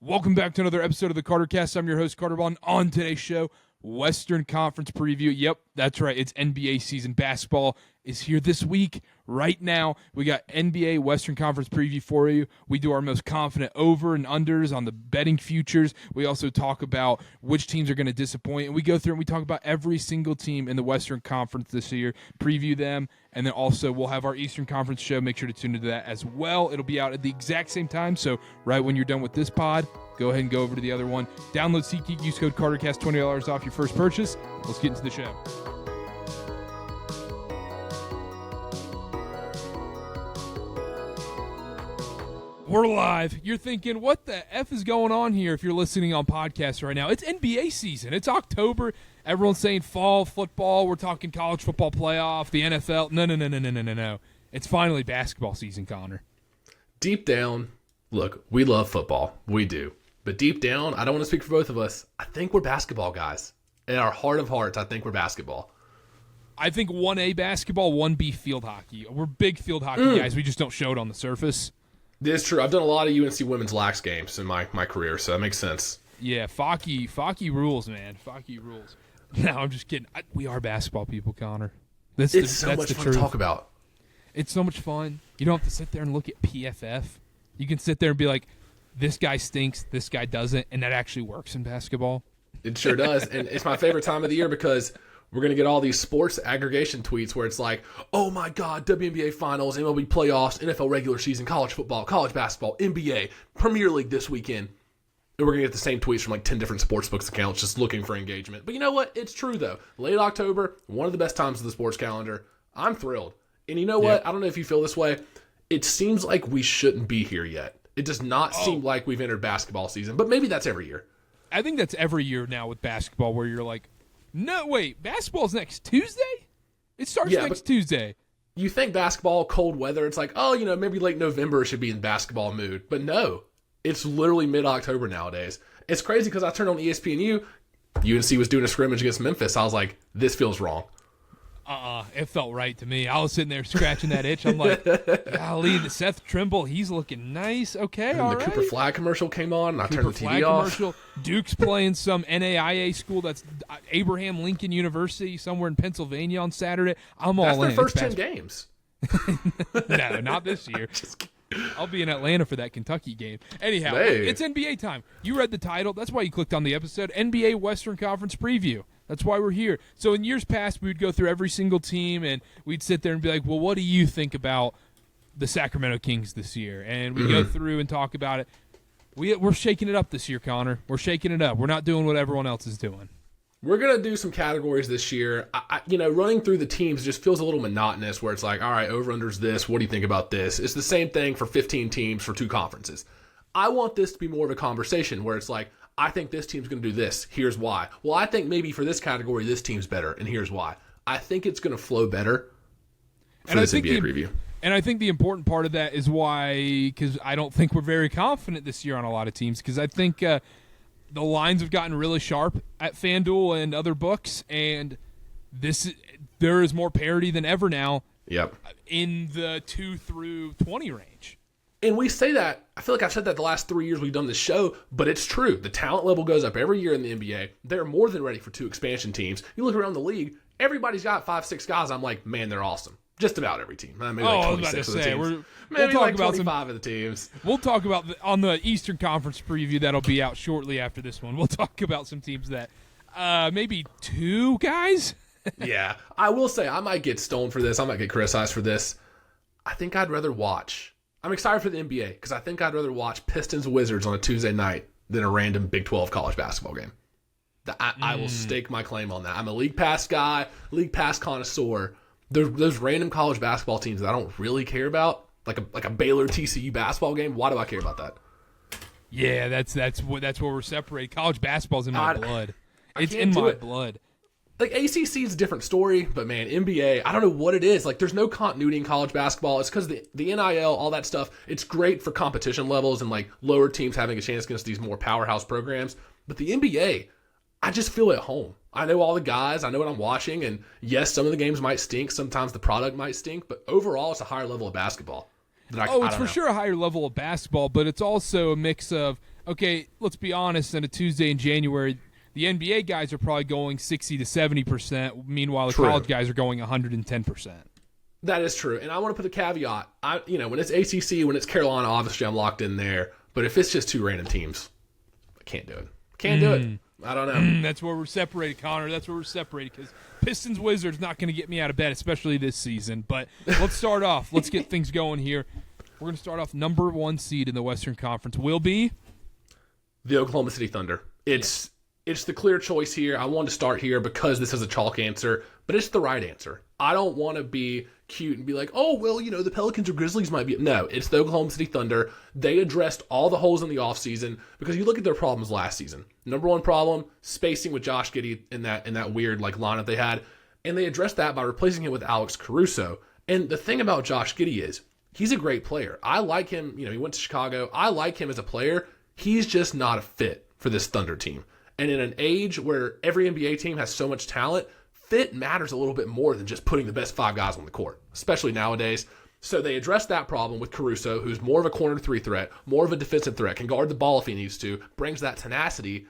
Welcome back to another episode of the Karter Cast. I'm your host, Karter Baughan. On today's show, Western Conference Preview. Yep, that's right. It's NBA season. Basketball is here this week. Right now, we got NBA Western Conference Preview for you. We do our most confident over and unders on the betting futures. We also talk about which teams are going to disappoint. And we go through and we talk about every single team in the Western Conference this year, preview them, and then also we'll have our Eastern Conference show. Make sure to tune into that as well. It'll be out at the exact same time. So right when you're done with this pod, go ahead and go over to the other one. Download SeatGeek, use code KarterCast, $20 off your first purchase. Let's get into the show. We're live. You're thinking, what the F is going on here if you're listening on podcasts right now? It's NBA season. It's October. Everyone's saying fall football. We're talking college football playoff, the NFL. No. It's finally basketball season, Connor. Deep down, look, we love football. We do. But deep down, I don't want to speak for both of us. I think we're basketball guys. In our heart of hearts, I think we're basketball. I think 1A basketball, 1B field hockey. We're big field hockey guys. We just don't show it on the surface. It's true. I've done a lot of UNC women's lax games in my career, so that makes sense. Yeah, Focky rules, man. Focky rules. No, I'm just kidding. We are basketball people, Connor. It's so much fun to talk about. It's so much fun. You don't have to sit there and look at PFF. You can sit there and be like, this guy stinks, this guy doesn't, and that actually works in basketball. It sure does, and it's my favorite time of the year because we're going to get all these sports aggregation tweets where it's like, oh my God, WNBA Finals, MLB Playoffs, NFL regular season, college football, college basketball, NBA, Premier League this weekend. And we're going to get the same tweets from like 10 different sportsbooks accounts just looking for engagement. But you know what? It's true, though. Late October, one of the best times of the sports calendar. I'm thrilled. And you know what? I don't know if you feel this way. It seems like we shouldn't be here yet. It does not seem like we've entered basketball season. But maybe that's every year. I think that's every year now with basketball where you're like, no, wait, basketball's next Tuesday? It starts next Tuesday. You think basketball, cold weather, it's like, oh, maybe late November should be in basketball mood. But no, it's literally mid-October nowadays. It's crazy because I turned on ESPNU. UNC was doing a scrimmage against Memphis. I was like, this feels wrong. It felt right to me. I was sitting there scratching that itch. I'm like, golly, the Seth Trimble, he's looking nice. Okay, and all the right. Cooper Flag commercial came on, and I turned the TV off. Duke's playing some NAIA school that's Abraham Lincoln University somewhere in Pennsylvania on Saturday. I'm all in. That's their first 10 games. No, not this year. I'll be in Atlanta for that Kentucky game. Anyhow, It's NBA time. You read the title. That's why you clicked on the episode. NBA Western Conference Preview. That's why we're here. So in years past, we would go through every single team, and we'd sit there and be like, well, what do you think about the Sacramento Kings this year? And we go through and talk about it. We're shaking it up this year, Connor. We're shaking it up. We're not doing what everyone else is doing. We're going to do some categories this year. Running through the teams just feels a little monotonous where it's like, all right, over-under's this. What do you think about this? It's the same thing for 15 teams for 2 conferences. I want this to be more of a conversation where it's like, I think this team's going to do this. Here's why. Well, I think maybe for this category, this team's better, and here's why. I think it's going to flow better for this NBA preview. And I think the important part of that is why, because I don't think we're very confident this year on a lot of teams, because I think the lines have gotten really sharp at FanDuel and other books, and there is more parity than ever now in the 2 through 20 range. And we say that, I feel like I've said that the last 3 years we've done this show, but it's true. The talent level goes up every year in the NBA. They're more than ready for 2 expansion teams. You look around the league, everybody's got 5-6 guys. I'm like, man, they're awesome. Just about every team. Maybe like 26 of the teams. Maybe like 25 of the teams. We'll talk about, on the Eastern Conference preview that'll be out shortly after this one, we'll talk about some teams that maybe 2 guys? Yeah. I will say, I might get stoned for this. I might get criticized for this. I think I'd rather watch. I'm excited for the NBA because I think I'd rather watch Pistons Wizards on a Tuesday night than a random Big 12 college basketball game. I will stake my claim on that. I'm a League Pass guy, League Pass connoisseur. Those random college basketball teams that I don't really care about, like a Baylor TCU basketball game. Why do I care about that? Yeah, that's where we're separated. College basketball's in my blood. It's in my blood. Like, ACC is a different story, but, man, NBA, I don't know what it is. Like, there's no continuity in college basketball. It's because the NIL, all that stuff, it's great for competition levels and, like, lower teams having a chance against these more powerhouse programs. But the NBA, I just feel at home. I know all the guys. I know what I'm watching. And, yes, some of the games might stink. Sometimes the product might stink. But overall, it's a higher level of basketball. It's for sure a higher level of basketball, but it's also a mix of okay, let's be honest, on a Tuesday in January, the NBA guys are probably going 60 to 70%. Meanwhile, the college guys are going 110%. That is true. And I want to put a caveat. When it's ACC, when it's Carolina, obviously I'm locked in there. But if it's just two random teams, I can't do it. Can't do it. I don't know. That's where we're separated, Connor. That's where we're separated because Pistons Wizards not going to get me out of bed, especially this season. But let's start off. Let's get things going here. We're going to start off number 1 seed in the Western Conference. Will be the Oklahoma City Thunder. It's the clear choice here. I wanted to start here because this is a chalk answer, but it's the right answer. I don't want to be cute and be like, oh, well, the Pelicans or Grizzlies might be. No, it's the Oklahoma City Thunder. They addressed all the holes in the offseason because you look at their problems last season. Number one problem, spacing with Josh Giddey in that weird lineup they had. And they addressed that by replacing him with Alex Caruso. And the thing about Josh Giddey is he's a great player. I like him. He went to Chicago. I like him as a player. He's just not a fit for this Thunder team. And in an age where every NBA team has so much talent, fit matters a little bit more than just putting the best 5 guys on the court, especially nowadays. So they addressed that problem with Caruso, who's more of a corner 3 threat, more of a defensive threat, can guard the ball if he needs to, brings that tenacity.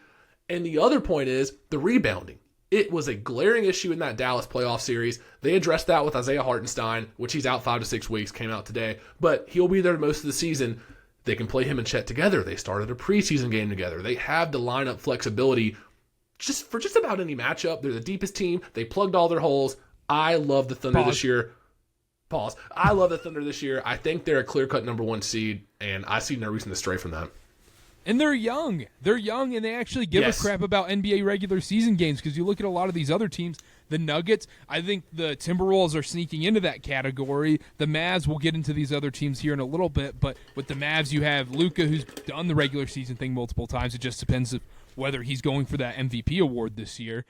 And the other point is the rebounding. It was a glaring issue in that Dallas playoff series. They addressed that with Isaiah Hartenstein, which he's out 5 to 6 weeks, came out today, but he'll be there most of the season. They can play him and Chet together. They started a preseason game together. They have the lineup flexibility for just about any matchup. They're the deepest team. They plugged all their holes. I love the Thunder this year. I love the Thunder this year. I think they're a clear-cut number 1 seed, and I see no reason to stray from that. And they're young. They're young, and they actually give a crap about NBA regular season games because you look at a lot of these other teams. The Nuggets, I think the Timberwolves are sneaking into that category. The Mavs, we'll get into these other teams here in a little bit, but with the Mavs, you have Luka, who's done the regular season thing multiple times. It just depends whether he's going for that MVP award this year.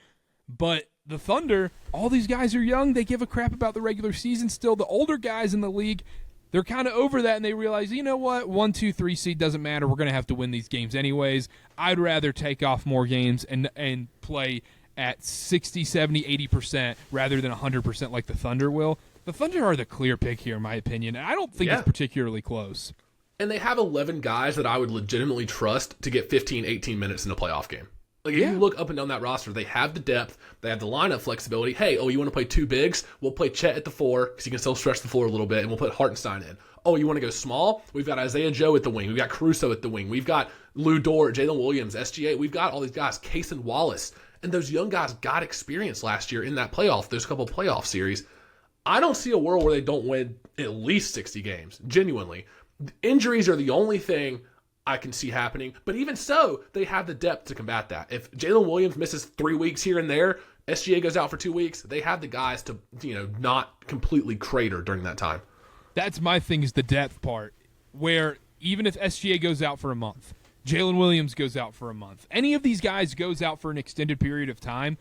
But the Thunder, all these guys are young. They give a crap about the regular season still. The older guys in the league, they're kind of over that, and they realize, you know what, 1, 2, 3 seed doesn't matter. We're going to have to win these games anyways. I'd rather take off more games and play at 60, 70, 80% rather than 100% like the Thunder will. The Thunder are the clear pick here, in my opinion, and I don't think it's particularly close. And they have 11 guys that I would legitimately trust to get 15, 18 minutes in a playoff game. If you look up and down that roster, they have the depth, they have the lineup flexibility. Hey, you want to play 2 bigs? We'll play Chet at the 4 because he can still stretch the floor a little bit, and we'll put Hartenstein in. You want to go small? We've got Isaiah Joe at the wing. We've got Caruso at the wing. We've got Lou Dort, Jalen Williams, SGA. We've got all these guys, Cason Wallace. And those young guys got experience last year in that playoff. There's a couple of playoff series. I don't see a world where they don't win at least 60 games, genuinely. Injuries are the only thing I can see happening. But even so, they have the depth to combat that. If Jalen Williams misses 3 weeks here and there, SGA goes out for 2 weeks, they have the guys to, not completely crater during that time. That's my thing, is the depth part, where even if SGA goes out for a month, Jalen Williams goes out for a month, any of these guys goes out for an extended period of time,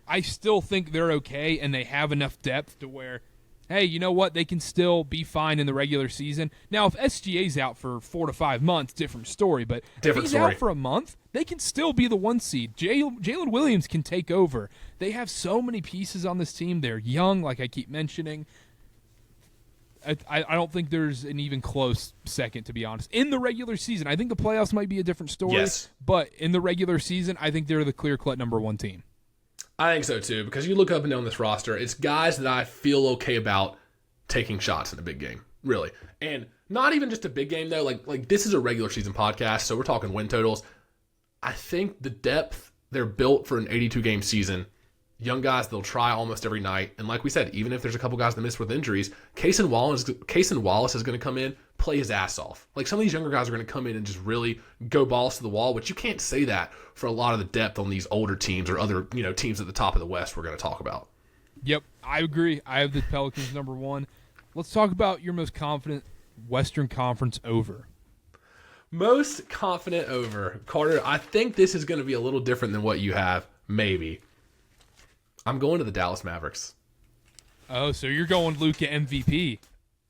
I still think they're okay and they have enough depth to where, hey, you know what, they can still be fine in the regular season. Now, if SGA's out for 4 to 5 months, different story, but if he's out for a month, they can still be the 1 seed. Jalen Williams can take over. They have so many pieces on this team. They're young, like I keep mentioning. I don't think there's an even close second, to be honest. In the regular season, I think the playoffs might be a different story, but in the regular season, I think they're the clear-cut number 1 team. I think so, too, because you look up and down this roster, it's guys that I feel okay about taking shots in a big game, really. And not even just a big game, though. Like this is a regular season podcast, so we're talking win totals. I think the depth, they're built for an 82-game season. Young guys, they'll try almost every night. And like we said, even if there's a couple guys that miss with injuries, Cason Wallace is going to come in, play his ass off. Like, some of these younger guys are going to come in and just really go balls to the wall, which you can't say that for a lot of the depth on these older teams or other, teams at the top of the West we're going to talk about. Yep, I agree. I have the Pelicans number 1. Let's talk about your most confident Western Conference over. Most confident over. Carter, I think this is going to be a little different than what you have, maybe. I'm going to the Dallas Mavericks. Oh, so you're going Luka MVP.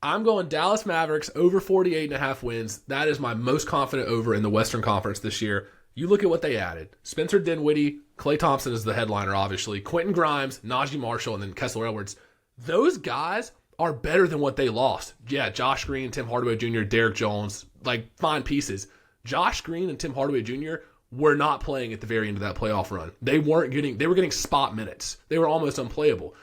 I'm going Dallas Mavericks over 48.5 wins. That is my most confident over in the Western Conference this year. You look at what they added. Spencer Dinwiddie, Klay Thompson is the headliner, obviously. Quentin Grimes, Najee Marshall, and then Kessler Edwards. Those guys are better than what they lost. Yeah, Josh Green, Tim Hardaway Jr., Derek Jones, fine pieces. Josh Green and Tim Hardaway Jr. were not playing at the very end of that playoff run. They were getting spot minutes. They were almost unplayable.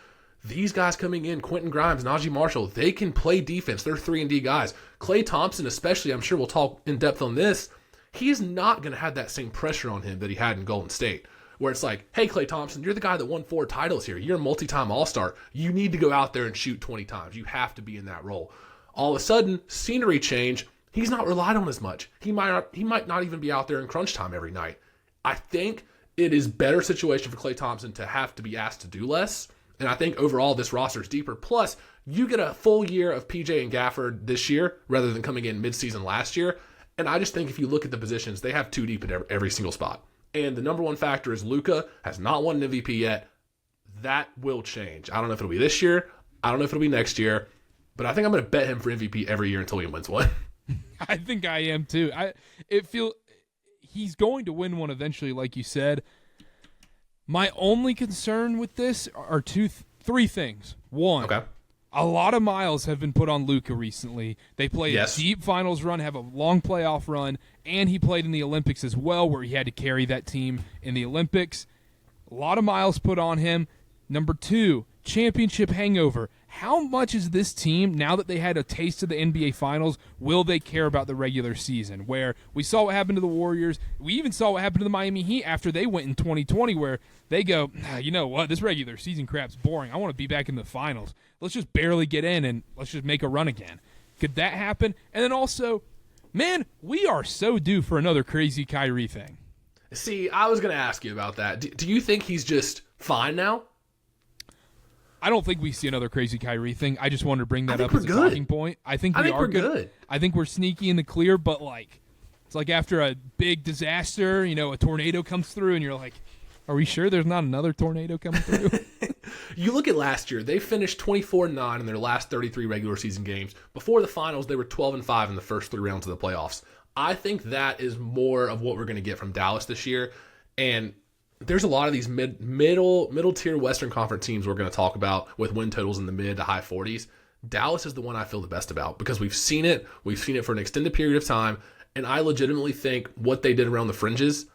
These guys coming in, Quentin Grimes, Najee Marshall, they can play defense. They're 3-and-D guys. Klay Thompson especially, I'm sure we'll talk in depth on this, he's not going to have that same pressure on him that he had in Golden State, where it's like, hey, Klay Thompson, you're the guy that won 4 titles here. You're a multi-time All-Star. You need to go out there and shoot 20 times. You have to be in that role. All of a sudden, scenery change, he's not relied on as much. He might not even be out there in crunch time every night. I think it is better situation for Klay Thompson to have to be asked to do less. And I think overall this roster is deeper. Plus, you get a full year of PJ and Gafford this year rather than coming in midseason last year. And I just think if you look at the positions, they have 2 deep at every single spot. And the number one factor is Luka has not won an MVP yet. That will change. I don't know if it'll be this year. I don't know if it'll be next year. But I think I'm going to bet him for MVP every year until he wins one. I think I am too. He's going to win one eventually, like you said. My only concern with this are 3 things. One, Okay. A lot of miles have been put on Luka recently. They played a deep finals run, have a long playoff run, and he played in the Olympics as well, where he had to carry that team in the Olympics. A lot of miles put on him. Number 2, championship hangover. How much is this team, now that they had a taste of the NBA Finals, will they care about the regular season? Where we saw what happened to the Warriors. We even saw what happened to the Miami Heat after they went in 2020, where they go, you know what, this regular season crap's boring. I want to be back in the finals. Let's just barely get in and let's just make a run again. Could that happen? And then also, man, we are so due for another crazy Kyrie thing. See, I was going to ask you about that. Do you think he's just fine now? I don't think we see another crazy Kyrie thing. I just wanted to bring that up as a good. talking point. I think we're good. I think we're sneaky in the clear, but it's like after a big disaster, a tornado comes through, and you're like, are we sure there's not another tornado coming through? You look at last year, they finished 24-9 in their last 33 regular season games. Before the finals, they were 12-5 in the first 3 rounds of the playoffs. I think that is more of what we're going to get from Dallas this year. And there's a lot of these middle tier Western Conference teams we're going to talk about with win totals in the mid to high 40s. Dallas is the one I feel the best about because we've seen it. We've seen it for an extended period of time. And I legitimately think what they did around the fringes,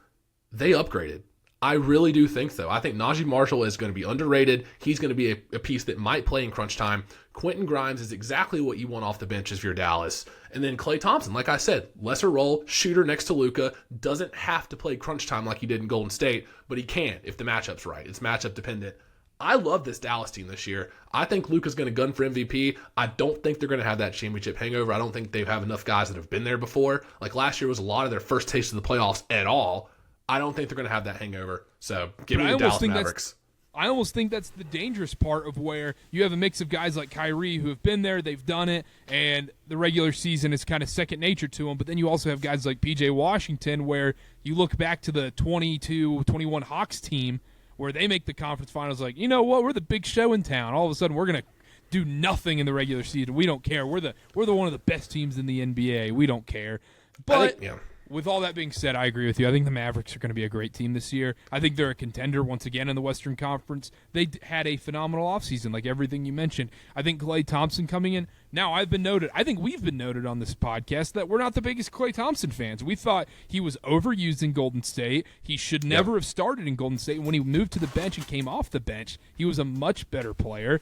they upgraded. I really do think so. I think Najee Marshall is going to be underrated. He's going to be a piece that might play in crunch time. Quentin Grimes is exactly what you want off the bench if you're Dallas. And then Klay Thompson, like I said, lesser role, shooter next to Luka, doesn't have to play crunch time like he did in Golden State, but he can if the matchup's right. It's matchup dependent. I love this Dallas team this year. I think Luka's going to gun for MVP. I don't think they're going to have that championship hangover. I don't think they have enough guys that have been there before. Like last year was a lot of their first taste of the playoffs at all. I don't think they're going to have that hangover. So give me the Dallas Mavericks. I almost think that's the dangerous part of where you have a mix of guys like Kyrie who have been there, they've done it, and the regular season is kind of second nature to them. But then you also have guys like P.J. Washington where you look back to the 22-21 Hawks team where they make the conference finals like, you know what, we're the big show in town. All of a sudden we're going to do nothing in the regular season. We don't care. We're the one of the best teams in the NBA. We don't care. But with all that being said, I agree with you. I think the Mavericks are going to be a great team this year. I think they're a contender once again in the Western Conference. They had a phenomenal offseason, like everything you mentioned. I think Klay Thompson coming in. Now, I think we've been noted on this podcast that we're not the biggest Klay Thompson fans. We thought he was overused in Golden State. He should never have started in Golden State. When he moved to the bench and came off the bench, he was a much better player.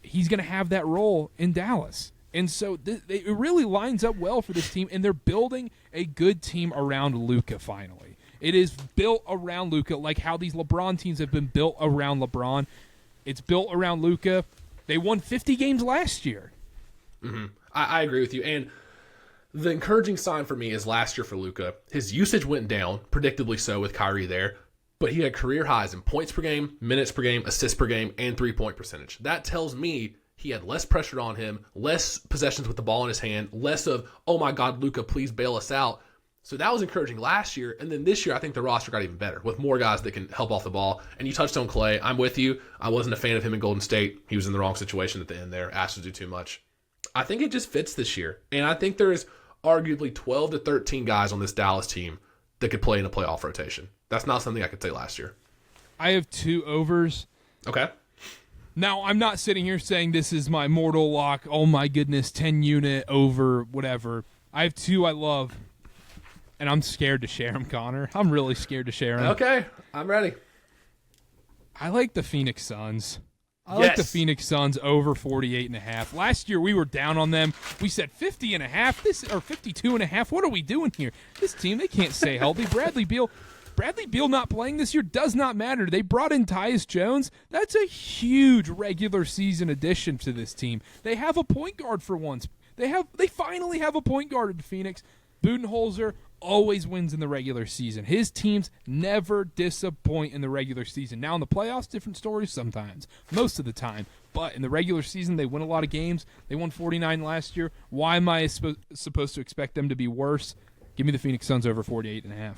He's going to have that role in Dallas. And so it really lines up well for this team, and they're building a good team around Luka finally. It is built around Luka, like how these LeBron teams have been built around LeBron. It's built around Luka. They won 50 games last year. Mm-hmm. I agree with you. And the encouraging sign for me is last year for Luka. His usage went down, predictably so with Kyrie there, but he had career highs in points per game, minutes per game, assists per game, and three-point percentage. That tells me he had less pressure on him, less possessions with the ball in his hand, less of, oh my God, Luka, please bail us out. So that was encouraging last year. And then this year, I think the roster got even better with more guys that can help off the ball. And you touched on Klay. I'm with you. I wasn't a fan of him in Golden State. He was in the wrong situation at the end there, asked to do too much. I think it just fits this year. And I think there's arguably 12 to 13 guys on this Dallas team that could play in a playoff rotation. That's not something I could say last year. I have 2 overs. Okay. Now, I'm not sitting here saying this is my mortal lock, oh my goodness, 10-unit over, whatever. I have 2 I love. and I'm scared to share them, Connor. I'm really scared to share them. Okay, I'm ready. I like the Phoenix Suns. I like the Phoenix Suns over 48.5. Last year we were down on them. We said 50.5, or 52.5. What are we doing here? This team, they can't stay healthy. Bradley Beal not playing this year does not matter. They brought in Tyus Jones. That's a huge regular season addition to this team. They have a point guard for once. They finally have a point guard in Phoenix. Budenholzer always wins in the regular season. His teams never disappoint in the regular season. Now in the playoffs, different stories sometimes, most of the time. But in the regular season, they win a lot of games. They won 49 last year. Why am I supposed to expect them to be worse? Give me the Phoenix Suns over 48.5.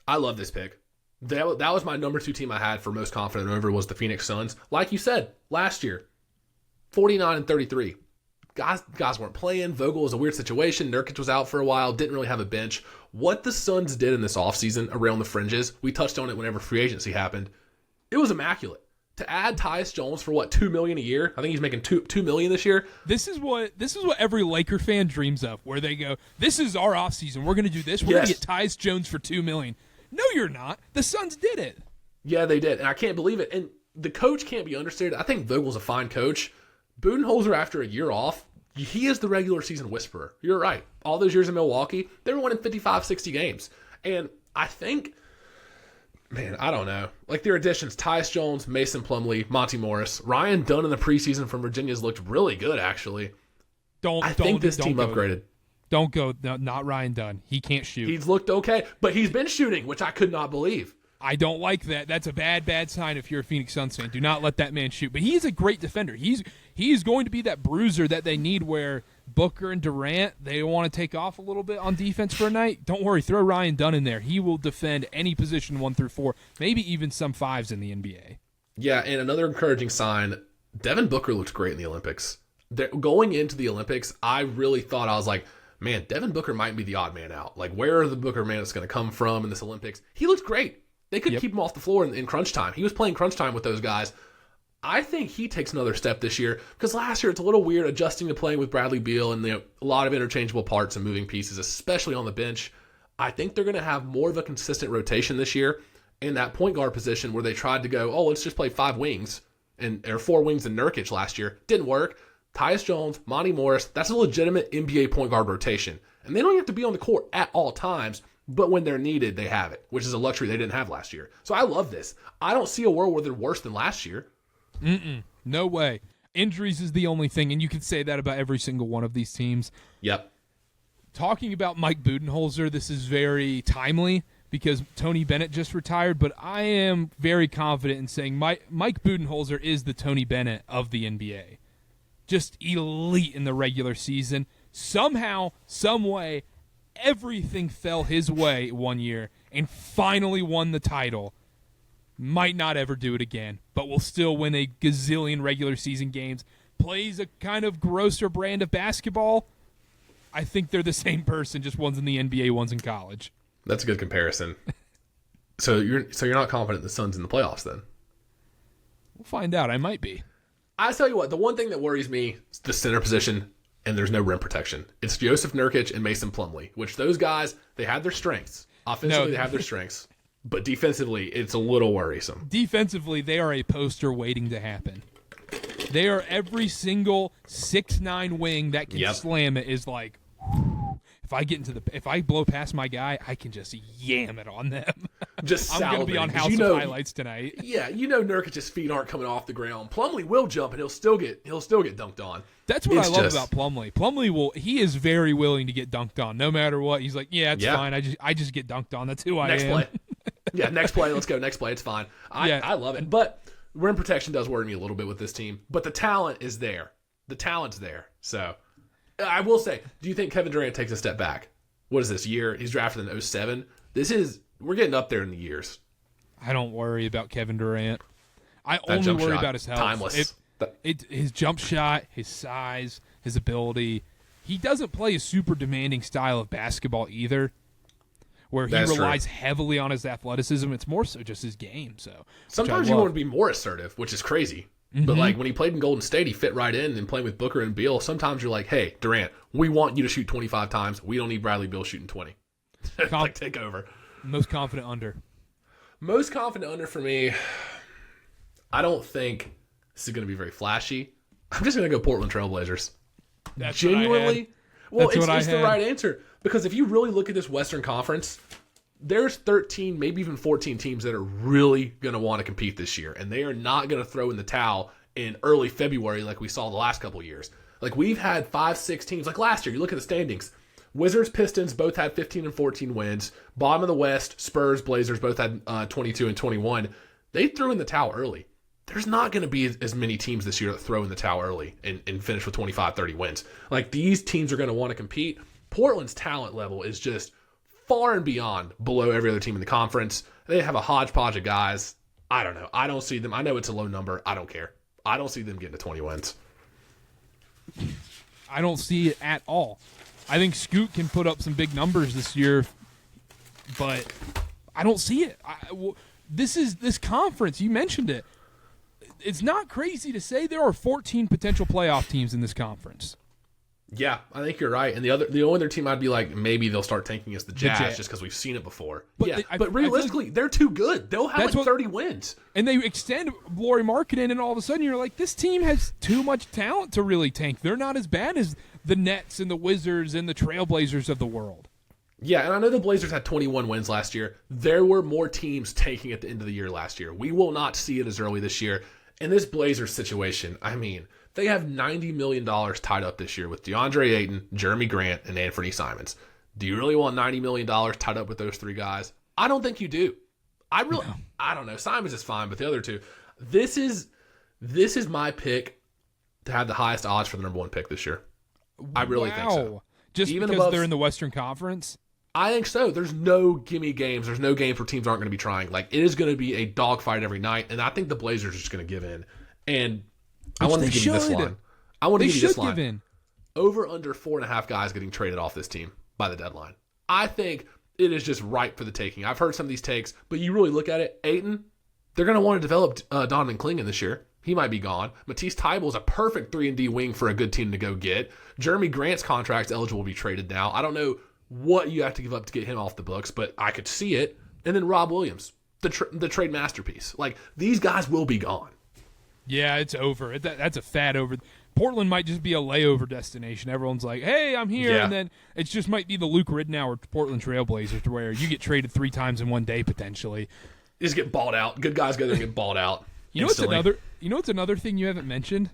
I love this pick. That was my number 2 team I had for most confident over was the Phoenix Suns. Like you said, last year, 49-33. Guys weren't playing. Vogel was a weird situation. Nurkic was out for a while. Didn't really have a bench. What the Suns did in this offseason around the fringes, we touched on it whenever free agency happened. It was immaculate. To add Tyus Jones for what, $2 million a year? I think he's making $2 million this year. This is what every Laker fan dreams of, where they go, "This is our offseason. We're going to do this. We're going to get Tyus Jones for $2 million." No, you're not. The Suns did it. Yeah, they did, and I can't believe it. And the coach can't be understated. I think Vogel's a fine coach. Budenholzer, after a year off, he is the regular season whisperer. You're right. All those years in Milwaukee, they were winning 55, 60 games. And I think, man, I don't know. Like their additions, Tyus Jones, Mason Plumlee, Monty Morris, Ryan Dunn in the preseason from Virginia's looked really good, actually. I think this team upgraded. Don't go. No, not Ryan Dunn. He can't shoot. He's looked okay, but he's been shooting, which I could not believe. I don't like that. That's a bad sign if you're a Phoenix Suns fan. Do not let that man shoot. But he's a great defender. He's going to be that bruiser that they need where Booker and Durant, they want to take off a little bit on defense for a night. Don't worry. Throw Ryan Dunn in there. He will defend any position 1 through 4, maybe even some 5s in the NBA. Yeah, and another encouraging sign, Devin Booker looked great in the Olympics. Going into the Olympics, I really thought, I was like, man, Devin Booker might be the odd man out. Like, where are the Booker man that's going to come from in this Olympics? He looked great. They could keep him off the floor in crunch time. He was playing crunch time with those guys. I think he takes another step this year because last year it's a little weird adjusting to playing with Bradley Beal and a lot of interchangeable parts and moving pieces, especially on the bench. I think they're going to have more of a consistent rotation this year in that point guard position where they tried to go, let's just play 5 wings or 4 wings in Nurkic last year. Didn't work. Tyus Jones, Monty Morris, that's a legitimate NBA point guard rotation. And they don't have to be on the court at all times. But when they're needed, they have it, which is a luxury they didn't have last year. So I love this. I don't see a world where they're worse than last year. No way. Injuries is the only thing, and you can say that about every single one of these teams. Yep. Talking about Mike Budenholzer, this is very timely because Tony Bennett just retired, but I am very confident in saying Mike Budenholzer is the Tony Bennett of the NBA. Just elite in the regular season. Somehow, some way, everything fell his way one year and finally won the title. Might not ever do it again, but will still win a gazillion regular season games. Plays a kind of grosser brand of basketball. I think they're the same person, just one's in the NBA, one's in college. That's a good comparison. So you're not confident the Suns in the playoffs then? We'll find out. I might be. I tell you what, the one thing that worries me is the center position. And there's no rim protection. It's Joseph Nurkic and Mason Plumlee, which those guys, they have their strengths. Offensively, they have their strengths. But defensively, it's a little worrisome. Defensively, they are a poster waiting to happen. They are every single 6'9" wing that can slam it is like, if I blow past my guy, I can just yam it on them. Just I'm going to be on House of Highlights tonight. Yeah, Nurkic's feet aren't coming off the ground. Plumlee will jump and he'll still get dunked on. That's what I love about Plumlee. Plumlee he is very willing to get dunked on no matter what. He's like, yeah, it's fine. I just get dunked on. That's who I am. Next play. Yeah, next play. Let's go. Next play. It's fine. I love it. But rim protection does worry me a little bit with this team. But the talent is there. The talent's there. So I will say, do you think Kevin Durant takes a step back? What is this year? He's drafted in 2007. We're getting up there in the years. I don't worry about Kevin Durant. I only worry about his health. Timeless. His jump shot, his size, his ability. He doesn't play a super demanding style of basketball either, where he relies heavily on his athleticism. It's more so just his game. So sometimes you want to be more assertive, which is crazy. Mm-hmm. But like when he played in Golden State, he fit right in and playing with Booker and Beal. Sometimes you're like, hey, Durant, we want you to shoot 25 times. We don't need Bradley Beal shooting 20. like take over. Most confident under. Most confident under for me, I don't think this is going to be very flashy. I'm just going to go Portland Trailblazers. That's Genuinely. Well, That's it's the right answer. Because if you really look at this Western Conference, there's 13, maybe even 14 teams that are really going to want to compete this year. And they are not going to throw in the towel in early February like we saw the last couple of years. Like we've had 5, 6 teams. Like last year, you look at the standings. Wizards, Pistons both had 15 and 14 wins. Bottom of the West, Spurs, Blazers both had 22 and 21. They threw in the towel early. There's not going to be as many teams this year that throw in the towel early and finish with 25, 30 wins. Like these teams are going to want to compete. Portland's talent level is just far and beyond below every other team in the conference. They have a hodgepodge of guys. I don't know. I don't see them. I know it's a low number. I don't care. I don't see them getting to 20 wins. I don't see it at all. I think Scoot can put up some big numbers this year, but I don't see it. This conference, you mentioned it. It's not crazy to say there are 14 potential playoff teams in this conference. Yeah, I think you're right. And the only other team I'd be like, maybe they'll start tanking is the Jazz just because we've seen it before. But but realistically, they're too good. They'll have 30 wins. And they extend Lauri Markkanen, and all of a sudden you're like, this team has too much talent to really tank. They're not as bad as the Nets and the Wizards and the Trailblazers of the world. Yeah, and I know the Blazers had 21 wins last year. There were more teams tanking at the end of the year last year. We will not see it as early this year. In this Blazers situation, I mean, they have $90 million tied up this year with DeAndre Ayton, Jeremy Grant, and Anthony Simons. Do you really want $90 million tied up with those three guys? I don't think you do. I don't know. Simons is fine, but the other two, this is my pick to have the highest odds for the number 1 pick this year. I really think so. Just even because they're in the Western Conference? I think so. There's no gimme games. There's no games where teams aren't going to be trying. Like, it is going to be a dogfight every night, and I think the Blazers are just going to give in. And I want to give you this line. I want to give you this line. Give in. Over under 4.5 guys getting traded off this team by the deadline. I think it is just ripe for the taking. I've heard some of these takes, but you really look at it, Ayton, they're going to want to develop Donovan Clingan this year. He might be gone. Matisse Thybulle is a perfect 3-and-D wing for a good team to go get. Jeremy Grant's contract's eligible to be traded now. I don't know what you have to give up to get him off the books, but I could see it. And then Rob Williams, the trade masterpiece. Like, these guys will be gone. Yeah, it's over. That's a fat over. Portland might just be a layover destination. Everyone's like, hey, I'm here. Yeah. And then it just might be the Luke Ridnour Portland Trailblazers where you get traded 3 times in one day potentially. Just get balled out. Good guys go there and get balled out. You know what's another thing you haven't mentioned?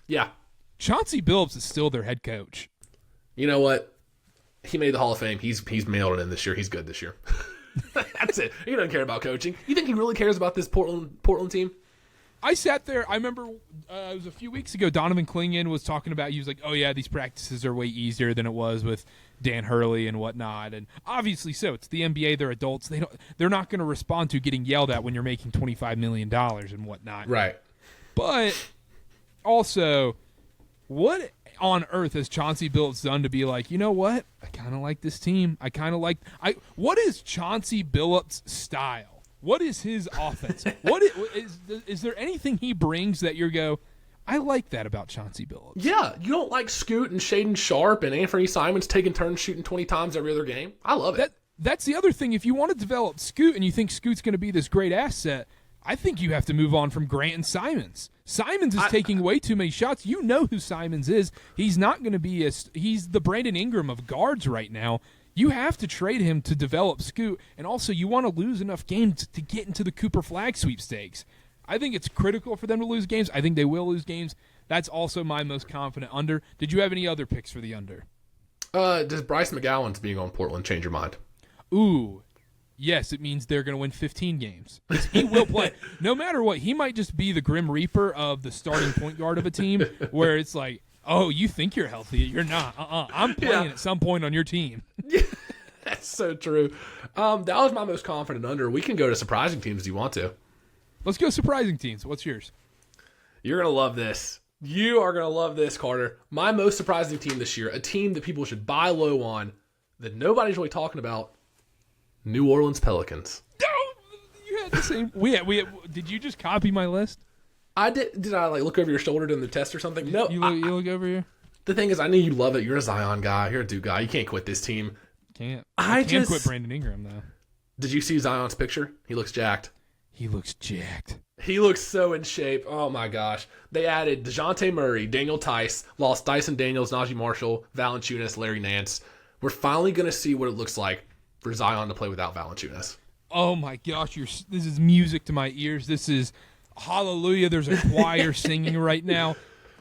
Yeah. Chauncey Billups is still their head coach. You know what? He made the Hall of Fame. He's mailed it in this year. He's good this year. That's it. He doesn't care about coaching. You think he really cares about this Portland team? I sat there. I remember it was a few weeks ago. Donovan Clingan was talking about. He was like, "Oh yeah, these practices are way easier than it was with Dan Hurley and whatnot." And obviously, so it's the NBA. They're adults. They're not going to respond to getting yelled at when you're making $25 million and whatnot. Right. But also, what on earth has Chauncey Billups done to be like, you know what? I kind of like this team. What is Chauncey Billups' style? What is his offense? Is there anything he brings that you go, I like that about Chauncey Billups? Yeah, you don't like Scoot and Shaden Sharp and Anthony Simons taking turns shooting 20 times every other game? I love it. That's the other thing. If you want to develop Scoot and you think Scoot's going to be this great asset, I think you have to move on from Grant and Simons. Simons is taking way too many shots. You know who Simons is. He's not going to be he's the Brandon Ingram of guards right now. You have to trade him to develop Scoot, and also you want to lose enough games to get into the Cooper Flag sweepstakes. I think it's critical for them to lose games. I think they will lose games. That's also my most confident under. Did you have any other picks for the under? Does Bryce McGowan's being on Portland change your mind? Ooh, yes, it means they're going to win 15 games. He will play. No matter what, he might just be the Grim Reaper of the starting point guard of a team where it's like, oh, you think you're healthy. You're not. I'm playing at some point on your team. That's so true. That was my most confident under. We can go to surprising teams if you want to. Let's go surprising teams. What's yours? You're going to love this. You are going to love this, Carter. My most surprising team this year, a team that people should buy low on, that nobody's really talking about, New Orleans Pelicans. You had the same. Did you just copy my list? I did. Did I look over your shoulder during the test or something? No. You look over here? The thing is, I knew you love it. You're a Zion guy. You're a Duke guy. You can't quit this team. Can't. I can't quit Brandon Ingram, though. Did you see Zion's picture? He looks jacked. He looks jacked. He looks so in shape. Oh, my gosh. They added DeJounte Murray, Daniel Tice, lost Dyson Daniels, Najee Marshall, Valanciunas, Larry Nance. We're finally going to see what it looks like for Zion to play without Valanciunas. Oh, my gosh. This is music to my ears. This is hallelujah. There's a choir singing right now.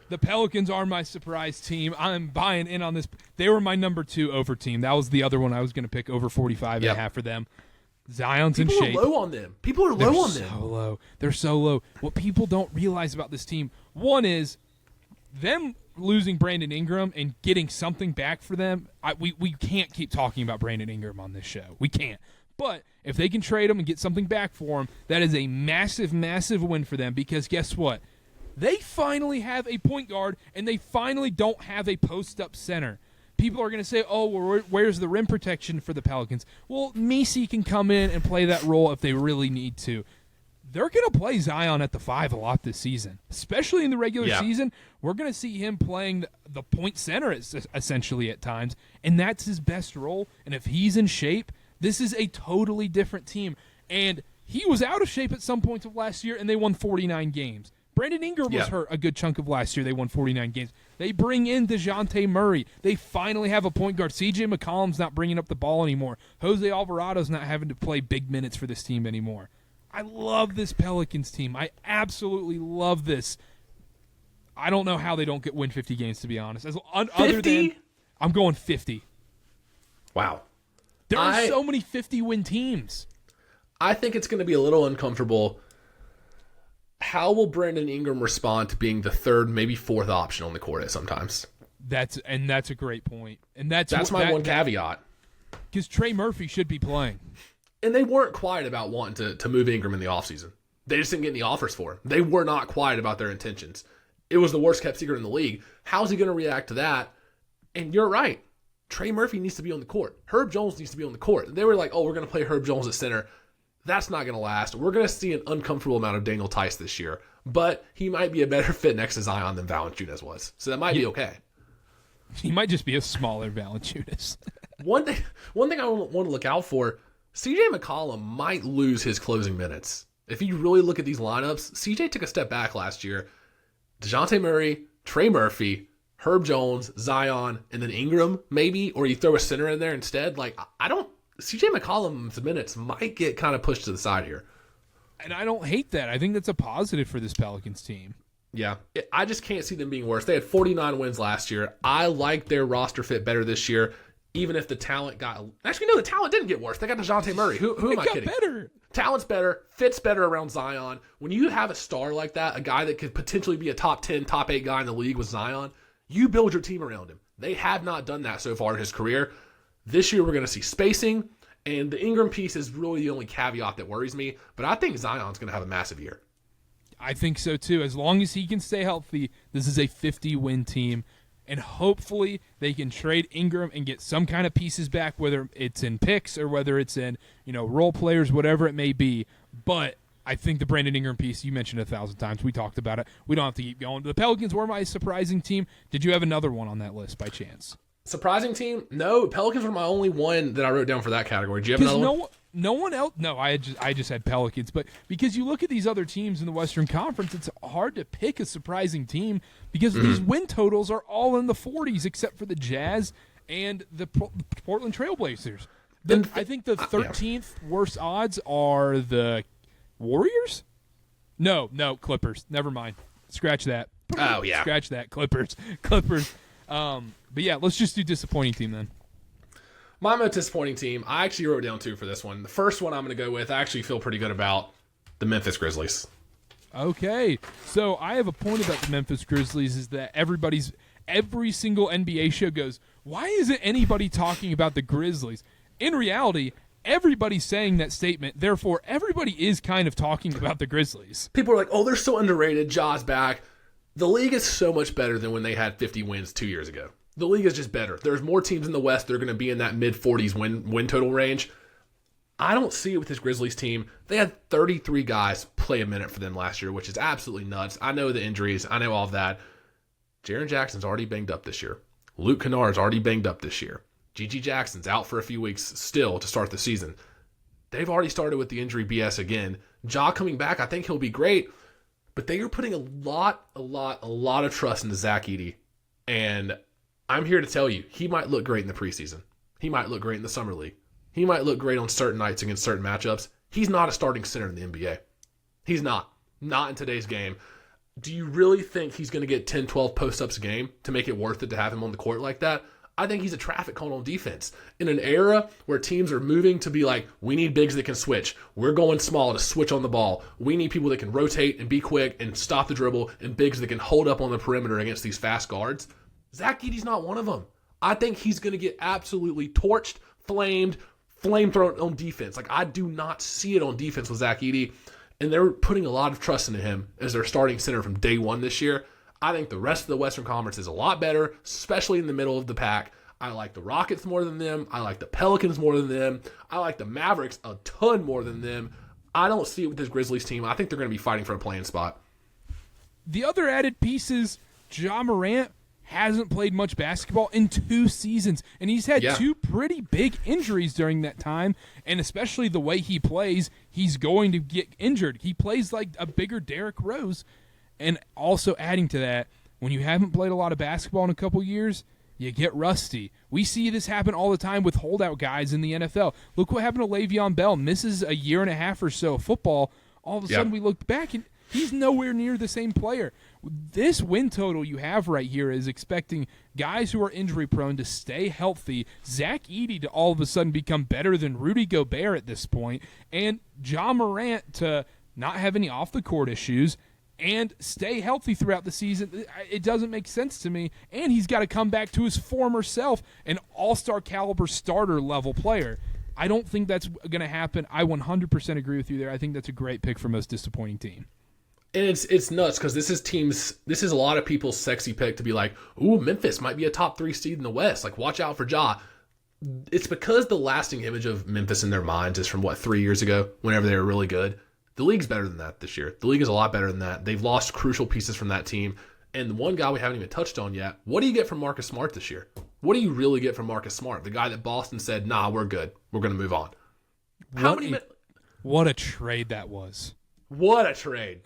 The Pelicans are my surprise team. I'm buying in on this. They were my number 2 over team. That was the other one I was going to pick over 45 and a half for them. Zion's in shape. People are low on them. People are low on them. They're so low. They're so low. What people don't realize about this team, one is them losing Brandon Ingram and getting something back for them. We can't keep talking about Brandon Ingram on this show. We can't. But if they can trade him and get something back for him, that is a massive, massive win for them because guess what? They finally have a point guard, and they finally don't have a post-up center. People are going to say, oh, well, where's the rim protection for the Pelicans? Well, Messi can come in and play that role if they really need to. They're going to play Zion at the 5 a lot this season, especially in the regular season. We're going to see him playing the point center essentially at times, and that's his best role. And if he's in shape, this is a totally different team. And he was out of shape at some points of last year, and they won 49 games. Brandon Ingram was hurt a good chunk of last year. They won 49 games. They bring in DeJounte Murray. They finally have a point guard. C.J. McCollum's not bringing up the ball anymore. Jose Alvarado's not having to play big minutes for this team anymore. I love this Pelicans team. I absolutely love this. I don't know how they don't win 50 games, to be honest. Other than, I'm going 50. Wow. There are so many 50-win teams. I think it's going to be a little uncomfortable. How will Brandon Ingram respond to being the 3rd, maybe 4th option on the court at sometimes? That's a great point. And that's my one caveat. Because Trey Murphy should be playing. And they weren't quiet about wanting to move Ingram in the offseason. They just didn't get any offers for him. They were not quiet about their intentions. It was the worst kept secret in the league. How's he going to react to that? And you're right. Trey Murphy needs to be on the court. Herb Jones needs to be on the court. They were like, oh, we're going to play Herb Jones at center. That's not going to last. We're going to see an uncomfortable amount of Daniel Tice this year, but he might be a better fit next to Zion than Valanciunas was. So that might be okay. He might just be a smaller Valanciunas. One thing I want to look out for, C.J. McCollum might lose his closing minutes. If you really look at these lineups, C.J. took a step back last year. DeJounte Murray, Trey Murphy, Herb Jones, Zion, and then Ingram maybe, or you throw a center in there instead. C.J. McCollum's minutes might get kind of pushed to the side here. And I don't hate that. I think that's a positive for this Pelicans team. Yeah. I just can't see them being worse. They had 49 wins last year. I like their roster fit better this year, even if the talent got... Actually, no, the talent didn't get worse. They got DeJounte Murray. Who am I kidding? Better. Talent's better, fits better around Zion. When you have a star like that, a guy that could potentially be a top 10, top 8 guy in the league with Zion, you build your team around him. They have not done that so far in his career. This year, we're going to see spacing, and the Ingram piece is really the only caveat that worries me. But I think Zion's going to have a massive year. I think so, too. As long as he can stay healthy, this is a 50-win team. And hopefully they can trade Ingram and get some kind of pieces back, whether it's in picks or whether it's in role players, whatever it may be. But I think the Brandon Ingram piece, you mentioned it 1,000 times. We talked about it. We don't have to keep going. The Pelicans were my surprising team. Did you have another one on that list by chance? Surprising team? No, Pelicans were my only one that I wrote down for that category. Do you have another one? No one else. No, I just had Pelicans. But because you look at these other teams in the Western Conference, it's hard to pick a surprising team because these win totals are all in the 40s except for the Jazz and the Portland Trailblazers. I think the 13th worst odds are the Warriors? No, Clippers. Never mind. Scratch that. Oh, yeah. Scratch that. Clippers. But yeah, let's just do disappointing team then. My most disappointing team, I actually wrote down 2 for this one. The first one I'm going to go with, I actually feel pretty good about, the Memphis Grizzlies. Okay, so I have a point about the Memphis Grizzlies is that every single NBA show goes, why isn't anybody talking about the Grizzlies? In reality, everybody's saying that statement, therefore everybody is kind of talking about the Grizzlies. People are like, oh, they're so underrated, Ja's back. The league is so much better than when they had 50 wins 2 years ago. The league is just better. There's more teams in the West that are going to be in that mid-40s win total range. I don't see it with this Grizzlies team. They had 33 guys play a minute for them last year, which is absolutely nuts. I know the injuries. I know all of that. Jaren Jackson's already banged up this year. Luke Kennard's already banged up this year. Gigi Jackson's out for a few weeks still to start the season. They've already started with the injury BS again. Ja coming back, I think he'll be great, but they are putting a lot of trust into Zach Edey. And I'm here to tell you, he might look great in the preseason. He might look great in the summer league. He might look great on certain nights against certain matchups. He's not a starting center in the NBA. He's not. Not in today's game. Do you really think he's going to get 10, 12 post-ups a game to make it worth it to have him on the court like that? I think he's a traffic cone on defense. In an era where teams are moving to be like, we need bigs that can switch. We're going small to switch on the ball. We need people that can rotate and be quick and stop the dribble, and bigs that can hold up on the perimeter against these fast guards. Zach Edey's not one of them. I think he's going to get absolutely torched, flamethrown on defense. Like, I do not see it on defense with Zach Edey, and they're putting a lot of trust into him as their starting center from day one this year. I think the rest of the Western Conference is a lot better, especially in the middle of the pack. I like the Rockets more than them. I like the Pelicans more than them. I like the Mavericks a ton more than them. I don't see it with this Grizzlies team. I think they're going to be fighting for a playing spot. The other added piece is Ja Morant hasn't played much basketball in 2 seasons, and he's had 2 pretty big injuries during that time, and especially the way he plays, he's going to get injured. He plays like a bigger Derrick Rose. And also adding to that, when you haven't played a lot of basketball in a couple years, you get rusty. We see this happen all the time with holdout guys in the NFL. Look what happened to Le'Veon Bell. Misses a year and a half or so of football. All of a sudden we look back and he's nowhere near the same player. This win total you have right here is expecting guys who are injury prone to stay healthy, Zach Edey to all of a sudden become better than Rudy Gobert at this point, and Ja Morant to not have any off-the-court issues and stay healthy throughout the season. It doesn't make sense to me. And he's got to come back to his former self, an all-star caliber starter level player. I don't think that's going to happen. I 100% agree with you there. I think that's a great pick for most disappointing team. And it's nuts because this is a lot of people's sexy pick to be like, ooh, Memphis might be a top 3 seed in the West. Like, watch out for Ja. It's because the lasting image of Memphis in their minds is from, 3 years ago, whenever they were really good. The league's better than that this year. The league is a lot better than that. They've lost crucial pieces from that team. And the one guy we haven't even touched on yet, what do you get from Marcus Smart this year? What do you really get from Marcus Smart? The guy that Boston said, nah, we're good. We're going to move on. What a trade that was. What a trade.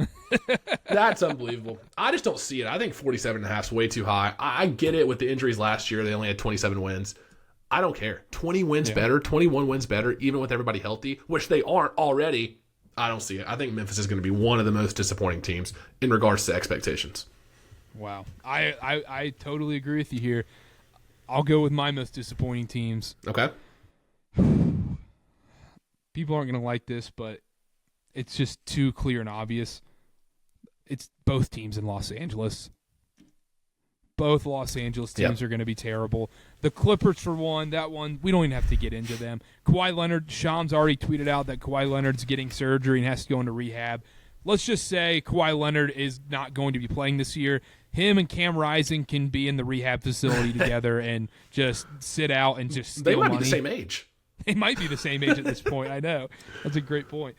That's unbelievable. I just don't see it. I think 47.5 is way too high. I get it with the injuries last year. They only had 27 wins. I don't care. 20 wins better, 21 wins better, even with everybody healthy, which they aren't already. I don't see it. I think Memphis is going to be one of the most disappointing teams in regards to expectations. Wow. I totally agree with you here. I'll go with my most disappointing teams. Okay. People aren't going to like this, but it's just too clear and obvious. It's both teams in Los Angeles. Both Los Angeles teams are going to be terrible. The Clippers, for one, that one, we don't even have to get into them. Kawhi Leonard, Shams already tweeted out that Kawhi Leonard's getting surgery and has to go into rehab. Let's just say Kawhi Leonard is not going to be playing this year. Him and Cam Rising can be in the rehab facility together and just sit out and just steal They might money. be the same age. They might be the same age at this point. I know. That's a great point.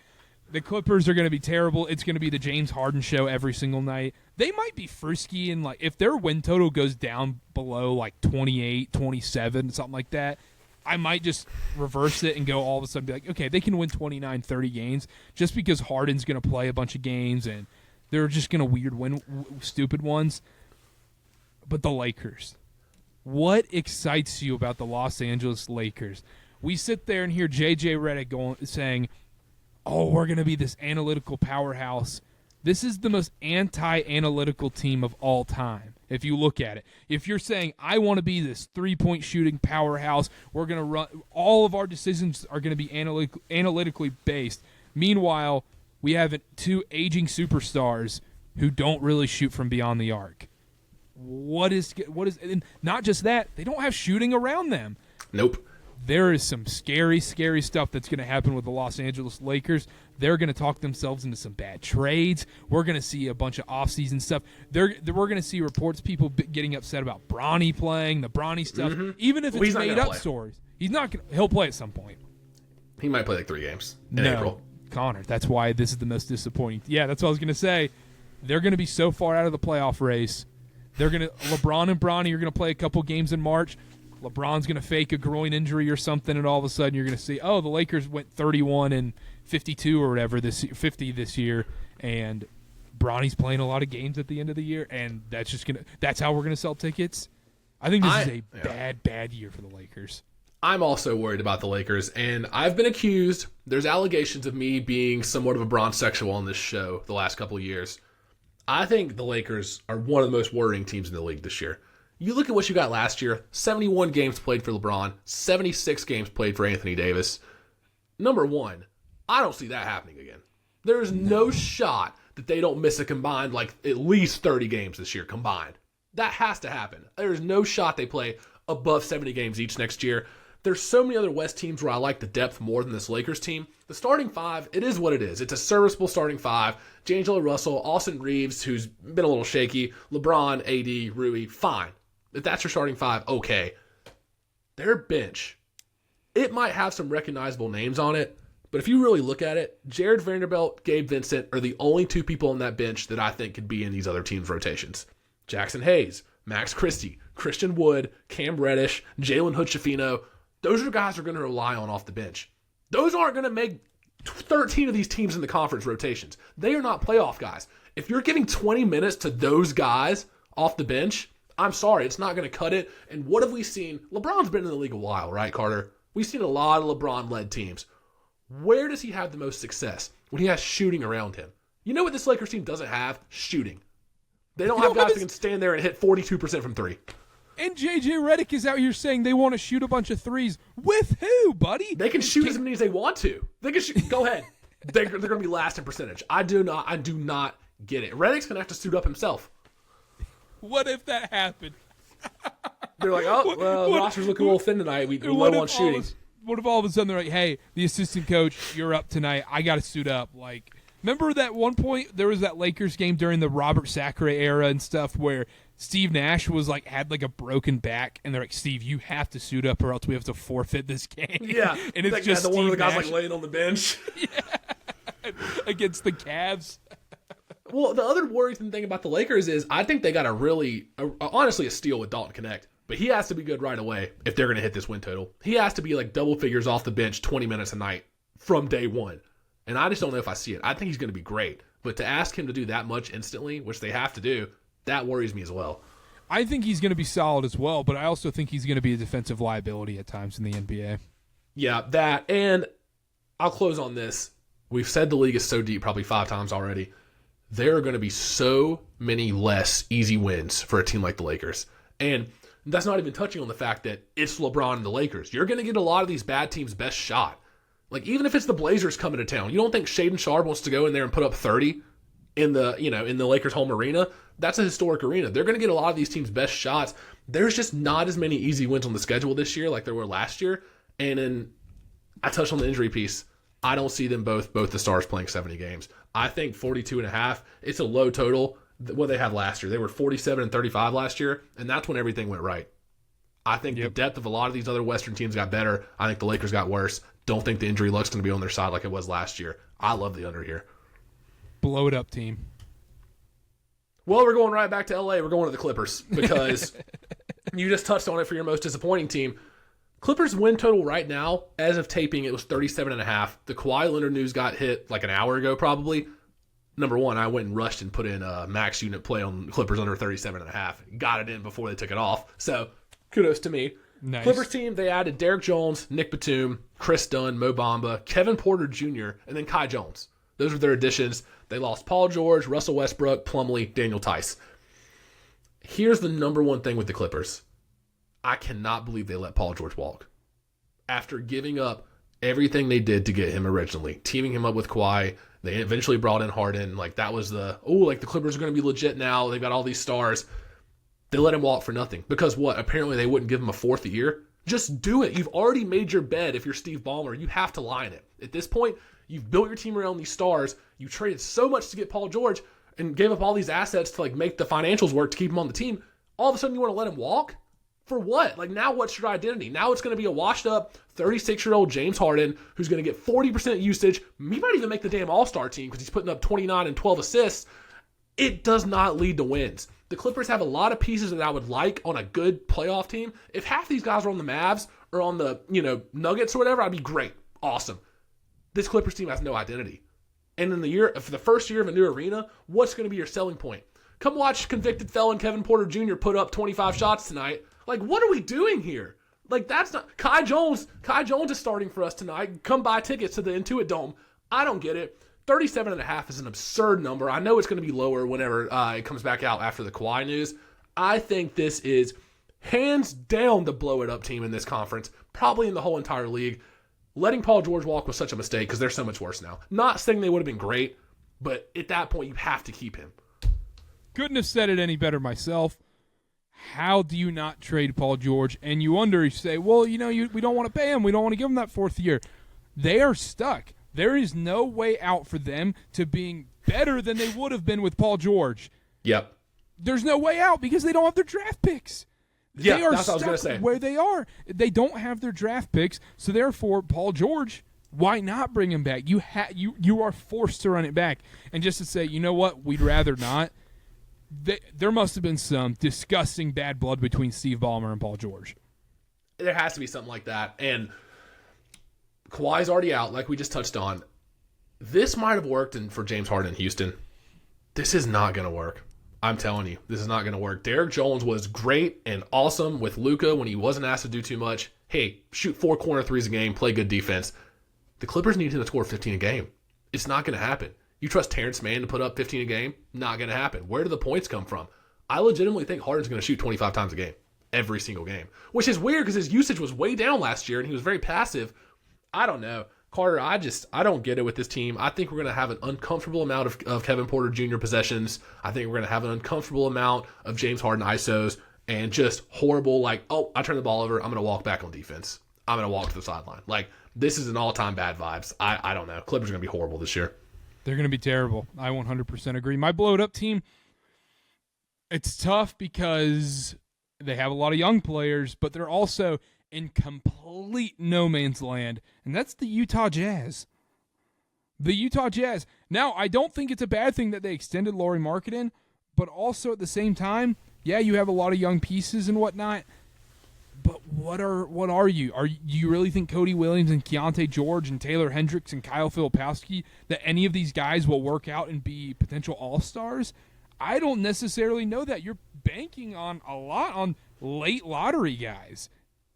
The Clippers are going to be terrible. It's going to be the James Harden show every single night. They might be frisky, and if their win total goes down below 28, 27, something like that, I might just reverse it and go all of a sudden be like, okay, they can win 29, 30 games just because Harden's going to play a bunch of games and they're just going to win stupid ones. But the Lakers. What excites you about the Los Angeles Lakers? We sit there and hear J.J. Redick saying, oh, we're going to be this analytical powerhouse. This is the most anti-analytical team of all time, if you look at it. If you're saying, I want to be this three-point shooting powerhouse, we're going to run, all of our decisions are going to be analytically based. Meanwhile, we have 2 aging superstars who don't really shoot from beyond the arc. What is, and not just that, they don't have shooting around them. Nope. There is some scary, scary stuff that's going to happen with the Los Angeles Lakers. They're going to talk themselves into some bad trades. We're going to see a bunch of offseason stuff. We're going to see reports, people getting upset about Bronny playing, the Bronny stuff, even if it's made-up stories. He's not going to – he'll play at some point. He might play 3 games in April. Connor, that's why this is the most disappointing. Yeah, that's what I was going to say. They're going to be so far out of the playoff race. They're going to – LeBron and Bronny are going to play a couple games in March. LeBron's going to fake a groin injury or something, and all of a sudden you're going to see, oh, the Lakers went 31 and 52 or whatever 50 this year, and Bronny's playing a lot of games at the end of the year, and that's how we're going to sell tickets. I think this is a bad year for the Lakers. I'm also worried about the Lakers, and I've been accused. There's allegations of me being somewhat of a bronzexual on this show the last couple of years. I think the Lakers are one of the most worrying teams in the league this year. You look at what you got last year, 71 games played for LeBron, 76 games played for Anthony Davis. Number one, I don't see that happening again. There is no shot that they don't miss a combined, at least 30 games this year combined. That has to happen. There's no shot they play above 70 games each next year. There's so many other West teams where I like the depth more than this Lakers team. The starting five, it is what it is. It's a serviceable starting five. D'Angelo Russell, Austin Reeves, who's been a little shaky, LeBron, AD, Rui, fine. If that's your starting five, okay. Their bench, it might have some recognizable names on it, but if you really look at it, Jared Vanderbilt, Gabe Vincent are the only two people on that bench that I think could be in these other teams' rotations. Jackson Hayes, Max Christie, Christian Wood, Cam Reddish, Jalen Hood-Schifino, those are guys we're going to rely on off the bench. Those aren't going to make 13 of these teams in the conference rotations. They are not playoff guys. If you're giving 20 minutes to those guys off the bench, I'm sorry, it's not going to cut it. And what have we seen? LeBron's been in the league a while, right, Carter? We've seen a lot of LeBron-led teams. Where does he have the most success? When he has shooting around him. You know what this Lakers team doesn't have? Shooting. They don't have guys that can stand there and hit 42% from three. And J.J. Redick is out here saying they want to shoot a bunch of threes. With who, buddy? They can shoot as many as they want to. They can shoot. Go ahead. They're going to be last in percentage. I do not get it. Redick's going to have to suit up himself. What if that happened? They're like, the roster's looking a little thin tonight. We're low on shooting. What if all of a sudden they're like, hey, the assistant coach, you're up tonight. I got to suit up. Remember that one point there was that Lakers game during the Robert Sacre era and stuff where Steve Nash was had a broken back, and they're like, Steve, you have to suit up or else we have to forfeit this game. Yeah, and it's just the one where the Nash guy's laying on the bench. Yeah, against the Cavs. Well, the other worrisome thing about the Lakers is I think they got honestly a steal with Dalton Connect. But he has to be good right away if they're going to hit this win total. He has to be double figures off the bench 20 minutes a night from day one. And I just don't know if I see it. I think he's going to be great. But to ask him to do that much instantly, which they have to do, that worries me as well. I think he's going to be solid as well, but I also think he's going to be a defensive liability at times in the NBA. Yeah, that. And I'll close on this. We've said the league is so deep probably 5 times already. There are going to be so many less easy wins for a team like the Lakers. And that's not even touching on the fact that it's LeBron and the Lakers. You're going to get a lot of these bad teams' best shot. Even if it's the Blazers coming to town, you don't think Shaedon Sharpe wants to go in there and put up 30 in the Lakers' home arena? That's a historic arena. They're going to get a lot of these teams' best shots. There's just not as many easy wins on the schedule this year like there were last year. And then I touched on the injury piece. I don't see them both the stars playing 70 games. I think 42.5, it's a low total. What they had last year. They were 47 and 35 last year, and that's when everything went right. I think the depth of a lot of these other Western teams got better. I think the Lakers got worse. Don't think the injury luck's going to be on their side like it was last year. I love the under here. Blow it up, team. Well, we're going right back to LA. We're going to the Clippers because you just touched on it for your most disappointing team. Clippers win total right now, as of taping, it was 37.5. The Kawhi Leonard news got hit an hour ago probably. Number one, I went and rushed and put in a max unit play on Clippers under 37.5. Got it in before they took it off. So, kudos to me. Nice. Clippers team, they added Derek Jones, Nick Batum, Chris Dunn, Mo Bamba, Kevin Porter Jr., and then Kai Jones. Those were their additions. They lost Paul George, Russell Westbrook, Plumlee, Daniel Tice. Here's the number one thing with the Clippers. I cannot believe they let Paul George walk. After giving up everything they did to get him originally, teaming him up with Kawhi, they eventually brought in Harden. That was the Clippers are going to be legit now. They've got all these stars. They let him walk for nothing. Because what? Apparently they wouldn't give him a fourth year. Just do it. You've already made your bed if you're Steve Ballmer. You have to lie in it. At this point, you've built your team around these stars. You traded so much to get Paul George and gave up all these assets to make the financials work to keep him on the team. All of a sudden you want to let him walk? For what? Now what's your identity? Now it's going to be a washed up 36-year-old James Harden who's going to get 40% usage. He might even make the damn All-Star team because he's putting up 29 and 12 assists. It does not lead to wins. The Clippers have a lot of pieces that I would like on a good playoff team. If half these guys were on the Mavs or on the, Nuggets or whatever, I'd be great. Awesome. This Clippers team has no identity. And for the first year of a new arena, what's going to be your selling point? Come watch convicted felon Kevin Porter Jr. put up 25 shots tonight. Like, what are we doing here? Like, that's not... Kai Jones is starting for us tonight. Come buy tickets to the Intuit Dome. I don't get it. 37.5 is an absurd number. I know it's going to be lower whenever it comes back out after the Kawhi news. I think this is hands down the blow-it-up team in this conference, probably in the whole entire league. Letting Paul George walk was such a mistake because they're so much worse now. Not saying they would have been great, but at that point, you have to keep him. Couldn't have said it any better myself. How do you not trade Paul George? And you say, well, we don't want to pay him. We don't want to give him that fourth year. They are stuck. There is no way out for them to being better than they would have been with Paul George. Yep. There's no way out because they don't have their draft picks. Yeah, they are that's what I was going to say. Where they are. They don't have their draft picks, so therefore, Paul George, why not bring him back? You are forced to run it back. And just to say, you know what, we'd rather not. There must have been some disgusting bad blood between Steve Ballmer and Paul George. There has to be something like that. And Kawhi's already out, like we just touched on. This might have worked for James Harden in Houston. This is not going to work. I'm telling you, this is not going to work. Derrick Jones was great and awesome with Luka when he wasn't asked to do too much. Hey, shoot 4 corner threes a game, play good defense. The Clippers need him to score 15 a game. It's not going to happen. You trust Terrence Mann to put up 15 a game? Not going to happen. Where do the points come from? I legitimately think Harden's going to shoot 25 times a game, every single game, which is weird because his usage was way down last year and he was very passive. I don't know. Carter, I don't get it with this team. I think we're going to have an uncomfortable amount of Kevin Porter Jr. possessions. I think we're going to have an uncomfortable amount of James Harden ISOs and just horrible, I turn the ball over, I'm going to walk back on defense. I'm going to walk to the sideline. This is an all-time bad vibes. I don't know. Clippers are going to be horrible this year. They're going to be terrible. I 100% agree. My blow-it-up team, it's tough because they have a lot of young players, but they're also in complete no man's land, and that's the Utah Jazz. The Utah Jazz. Now, I don't think it's a bad thing that they extended Lauri Markkanen, but also at the same time, yeah, you have a lot of young pieces and whatnot, but what are you? Do you really think Cody Williams and Keontae George and Taylor Hendricks and Kyle Filipowski, that any of these guys will work out and be potential all-stars? I don't necessarily know that. You're banking on a lot on late lottery guys.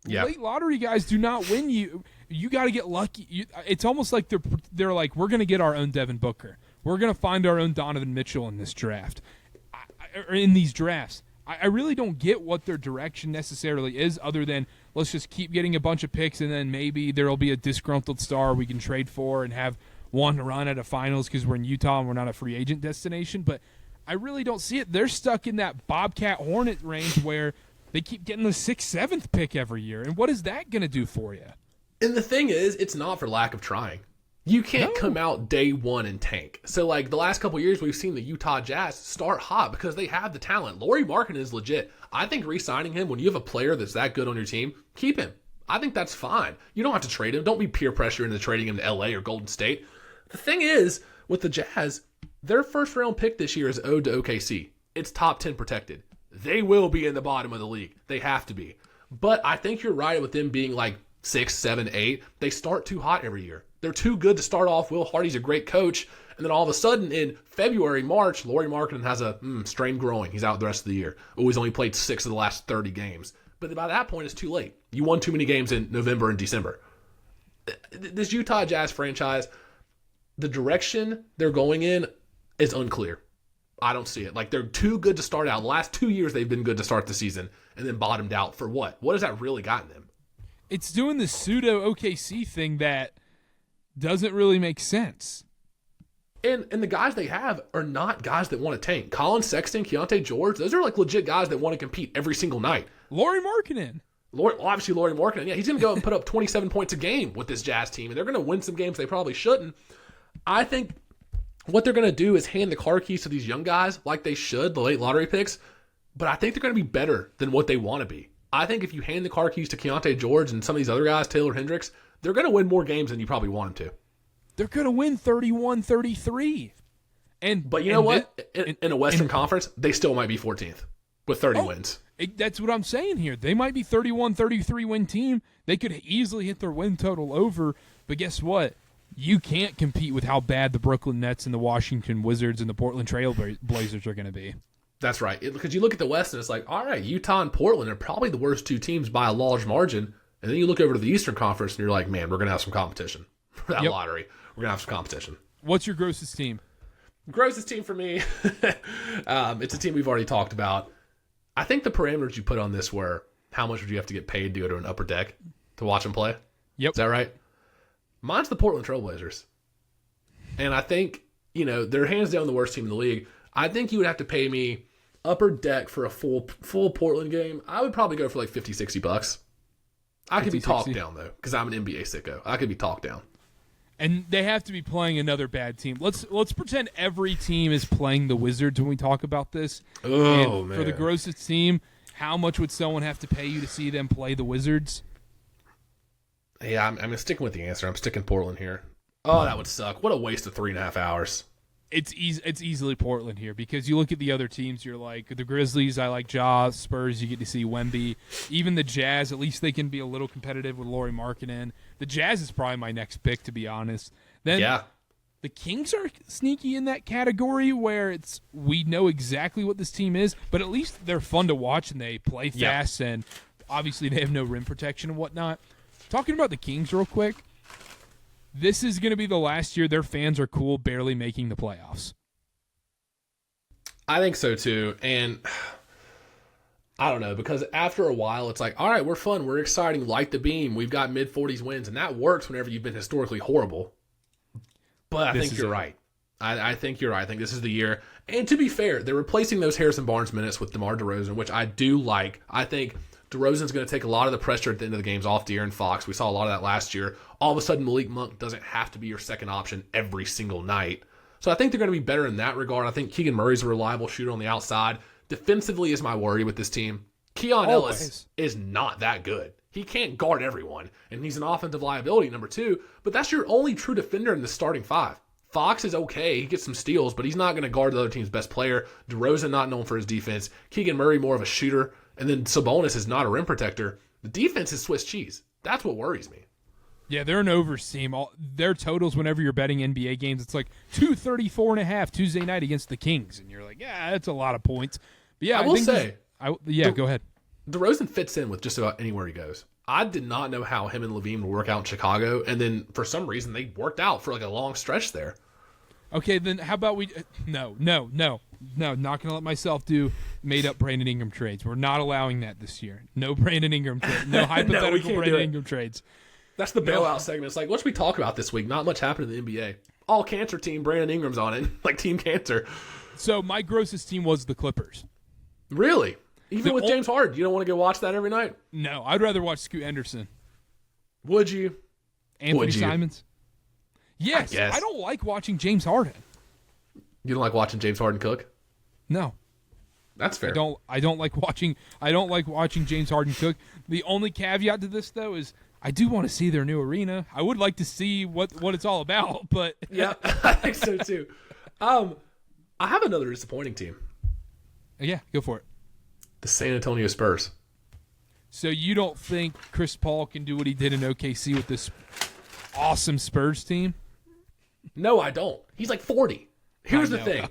Yep. Late lottery guys do not win you. You got to get lucky. It's almost like they're like, we're going to get our own Devin Booker. We're going to find our own Donovan Mitchell in this draft, or in these drafts. I really don't get what their direction necessarily is, other than let's just keep getting a bunch of picks and then maybe there will be a disgruntled star we can trade for and have one run at a finals because we're in Utah and we're not a free agent destination. But I really don't see it. They're stuck in that Bobcat Hornet range where they keep getting the 6th, 7th pick every year. And what is that going to do for you? And the thing is, it's not for lack of trying. You can't come out day one and tank. So, the last couple of years, we've seen the Utah Jazz start hot because they have the talent. Lauri Markkanen is legit. I think re-signing him, when you have a player that's that good on your team, keep him. I think that's fine. You don't have to trade him. Don't be peer pressure into trading him to L.A. or Golden State. The thing is, with the Jazz, their first-round pick this year is owed to OKC. It's top 10 protected. They will be in the bottom of the league. They have to be. But I think you're right with them being 6, 7, 8. They start too hot every year. They're too good to start off. Will Hardy's a great coach. And then all of a sudden in February, March, Lauri Markkanen has a strain growing. He's out the rest of the year. He's only played 6 of the last 30 games. But by that point, it's too late. You won too many games in November and December. This Utah Jazz franchise, the direction they're going in is unclear. I don't see it. They're too good to start out. The last 2 years, they've been good to start the season and then bottomed out for what? What has that really gotten them? It's doing the pseudo OKC thing that doesn't really make sense. And the guys they have are not guys that want to tank. Colin Sexton, Keontae George, those are legit guys that want to compete every single night. Lauri Markkanen. Obviously Lauri Markkanen. Yeah, he's going to go and put up 27 points a game with this Jazz team, and they're going to win some games they probably shouldn't. I think what they're going to do is hand the car keys to these young guys like they should, the late lottery picks, but I think they're going to be better than what they want to be. I think if you hand the car keys to Keontae George and some of these other guys, Taylor Hendricks, they're going to win more games than you probably want them to. They're going to win 31-33. But you know what? In a Western Conference, they still might be 14th with 30 wins. That's what I'm saying here. They might be 31, 33 win team. They could easily hit their win total over. But guess what? You can't compete with how bad the Brooklyn Nets and the Washington Wizards and the Portland Trail Blazers are going to be. That's right. Because you look at the West and it's like, all right, Utah and Portland are probably the worst two teams by a large margin. And then you look over to the Eastern Conference and you're like, man, we're going to have some competition for that lottery. We're going to have some competition. What's your grossest team? Grossest team for me, it's a team we've already talked about. I think the parameters you put on this were how much would you have to get paid to go to an upper deck to watch them play? Yep. Is that right? Mine's the Portland Trailblazers. And I think, they're hands down the worst team in the league. I think you would have to pay me upper deck for a full Portland game. I would probably go for like $50-$60. I could be talked down, though, because I'm an NBA sicko. I could be talked down. And they have to be playing another bad team. Let's pretend every team is playing the Wizards when we talk about this. Oh, man. For the grossest team, how much would someone have to pay you to see them play the Wizards? Yeah, I'm sticking with the answer. I'm sticking Portland here. Oh, that would suck. What a waste of 3.5 hours. It's easily Portland here because you look at the other teams. You're like the Grizzlies. I like Ja. Spurs. You get to see Wemby. Even the Jazz. At least they can be a little competitive with Lauri Markkanen. The Jazz is probably my next pick, to be honest. Then the Kings are sneaky in that category where we know exactly what this team is, but at least they're fun to watch and they play fast and obviously they have no rim protection and whatnot. Talking about the Kings real quick. This is going to be the last year their fans are cool barely making the playoffs. I think so, too. And I don't know, because after a while, it's like, all right, we're fun. We're exciting. Light the beam. We've got mid-40s wins. And that works whenever you've been historically horrible. But I think you're right. I think you're right. I think this is the year. And to be fair, they're replacing those Harrison Barnes minutes with DeMar DeRozan, which I do like. I think DeRozan's going to take a lot of the pressure at the end of the games off De'Aaron Fox. We saw a lot of that last year. All of a sudden, Malik Monk doesn't have to be your second option every single night. So I think they're going to be better in that regard. I think Keegan Murray's a reliable shooter on the outside. Defensively is my worry with this team. Keon Ellis is not that good. He can't guard everyone, and he's an offensive liability, number 2, but that's your only true defender in the starting 5. Fox is okay. He gets some steals, but he's not going to guard the other team's best player. DeRozan not known for his defense. Keegan Murray more of a shooter. And then Sabonis is not a rim protector. The defense is Swiss cheese. That's what worries me. Yeah, they're an overs team. Their totals whenever you're betting NBA games, it's like 234.5 Tuesday night against the Kings. And you're like, yeah, that's a lot of points. But yeah, I will say. Go ahead. DeRozan fits in with just about anywhere he goes. I did not know how him and Levine would work out in Chicago. And then for some reason, they worked out for like a long stretch there. Okay, then how about we – no, not going to let myself do made-up Brandon Ingram trades. We're not allowing that this year. No Brandon Ingram trades. No hypothetical Brandon Ingram trades. That's the bailout segment. It's like, what should we talk about this week? Not much happened in the NBA. All cancer team, Brandon Ingram's on it. Like Team Cancer. So my grossest team was the Clippers. Really? Even with James Harden, you don't want to go watch that every night? No, I'd rather watch Scoot Henderson. Would you? Anthony Simons? Yes, I don't like watching James Harden. You don't like watching James Harden cook? No. That's fair. I don't like watching James Harden cook. The only caveat to this though is I do want to see their new arena. I would like to see what it's all about, but yeah, I think so too. I have another disappointing team. Yeah, go for it. The San Antonio Spurs. So you don't think Chris Paul can do what he did in OKC with this awesome Spurs team? No, I don't. He's like 40. Here's the thing.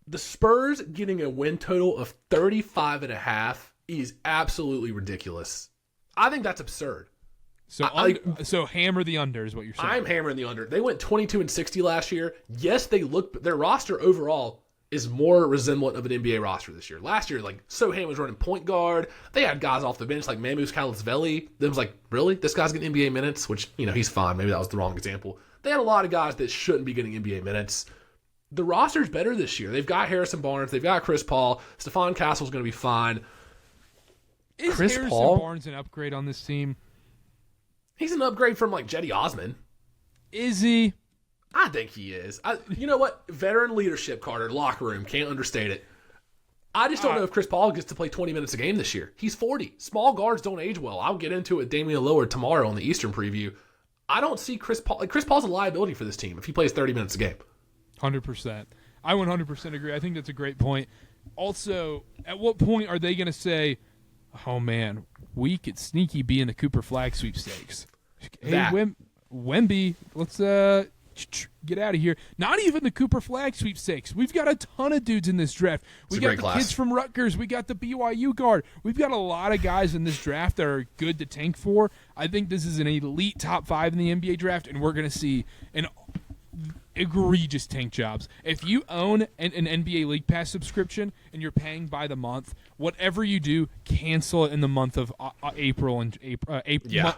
The Spurs getting a win total of 35.5 is absolutely ridiculous. I think that's absurd. So so hammer the under is what you're saying. I'm hammering the under. They went 22-60 last year. Yes, their roster overall is more resemblant of an NBA roster this year. Last year, like, Sohan was running point guard. They had guys off the bench like Mamus Kalazveli. Them was like, really? This guy's getting NBA minutes? Which, he's fine. Maybe that was the wrong example. They had a lot of guys that shouldn't be getting NBA minutes. The roster's better this year. They've got Harrison Barnes. They've got Chris Paul. Stephon Castle's going to be fine. Is Harrison Barnes an upgrade on this team? He's an upgrade from, like, Jetty Osman. Is he? I think he is. You know what? Veteran leadership, Karter. Locker room. Can't understate it. I just don't know if Chris Paul gets to play 20 minutes a game this year. He's 40. Small guards don't age well. I'll get into it with Damian Lillard tomorrow on the Eastern preview. I don't see Chris Paul. Chris Paul's a liability for this team if he plays 30 minutes a game. 100%. I 100% agree. I think that's a great point. Also, at what point are they going to say, oh, man, we could sneaky be in the Cooper Flag sweepstakes? Hey, Wemby, let's get out of here. Not even the Cooper Flag sweepstakes. We've got a ton of dudes in this draft. We got the kids from Rutgers. We got the BYU guard. We've got a lot of guys in this draft that are good to tank for. I think this is an elite top 5 in the NBA draft, and we're going to see an egregious tank jobs. If you own an NBA League Pass subscription and you're paying by the month, whatever you do, cancel it in the month of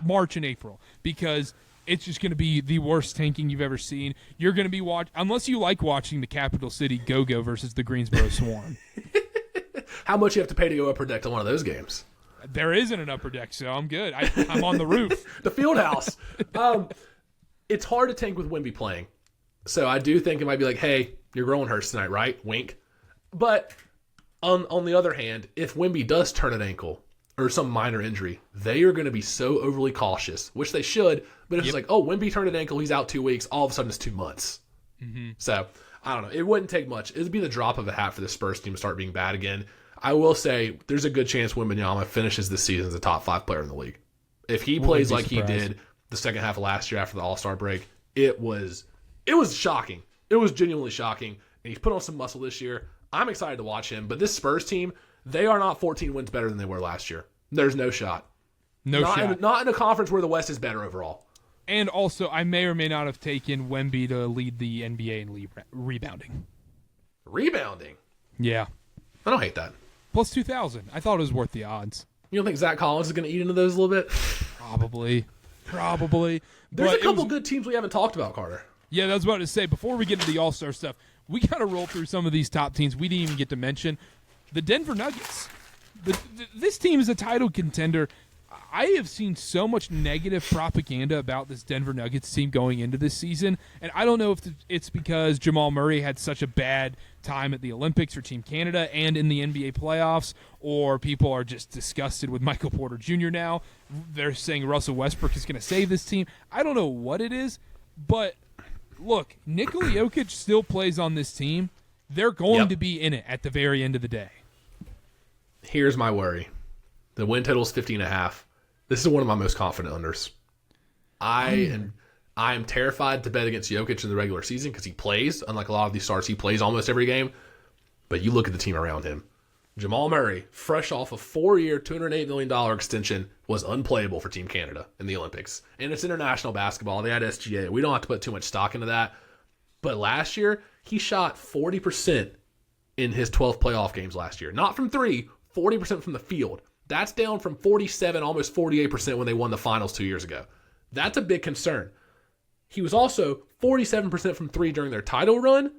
March and April, because it's just going to be the worst tanking you've ever seen. You're going to be unless you like watching the Capital City Go-Go versus the Greensboro Swarm. How much you have to pay to go upper deck to one of those games? There isn't an upper deck, so I'm good. I'm on the roof. The field house. It's hard to tank with Wemby playing. So I do think it might be like, hey, your groin hurts tonight, right? Wink. But on the other hand, if Wemby does turn an ankle or some minor injury, they are going to be so overly cautious, which they should. But if it's like, oh, Wemby turned an ankle, he's out 2 weeks, all of a sudden it's 2 months. Mm-hmm. So I don't know. It wouldn't take much. It would be the drop of a hat for the Spurs team to start being bad again. I will say there's a good chance Wembanyama finishes this season as a top 5 player in the league. If he plays like he did the second half of last year after the All-Star break, it was shocking. It was genuinely shocking. And he's put on some muscle this year. I'm excited to watch him. But this Spurs team, they are not 14 wins better than they were last year. There's no shot. Not in a conference where the West is better overall. And also, I may or may not have taken Wemby to lead the NBA in rebounding. Rebounding? Yeah. I don't hate that. Plus 2,000. I thought it was worth the odds. You don't think Zach Collins is going to eat into those a little bit? Probably. There's a couple good teams we haven't talked about, Carter. Yeah, I was about to say, before we get into the All-Star stuff, we got to roll through some of these top teams we didn't even get to mention. The Denver Nuggets. This team is a title contender. I have seen so much negative propaganda about this Denver Nuggets team going into this season, and I don't know if it's because Jamal Murray had such a bad time at the Olympics for Team Canada and in the NBA playoffs, or people are just disgusted with Michael Porter Jr. now. They're saying Russell Westbrook is going to save this team. I don't know what it is, but look, Nikola Jokic still plays on this team. They're going to be in it at the very end of the day. Here's my worry. The win total is 50.5. This is one of my most confident unders. I am terrified to bet against Jokic in the regular season because he plays. Unlike a lot of these stars, he plays almost every game. But you look at the team around him. Jamal Murray, fresh off a 4-year, $208 million extension, was unplayable for Team Canada in the Olympics. And it's international basketball. They had SGA. We don't have to put too much stock into that. But last year, he shot 40% in his 12 playoff games last year. Not from 3, 40% from the field. That's down from 47, almost 48% when they won the finals 2 years ago. That's a big concern. He was also 47% from 3 during their title run.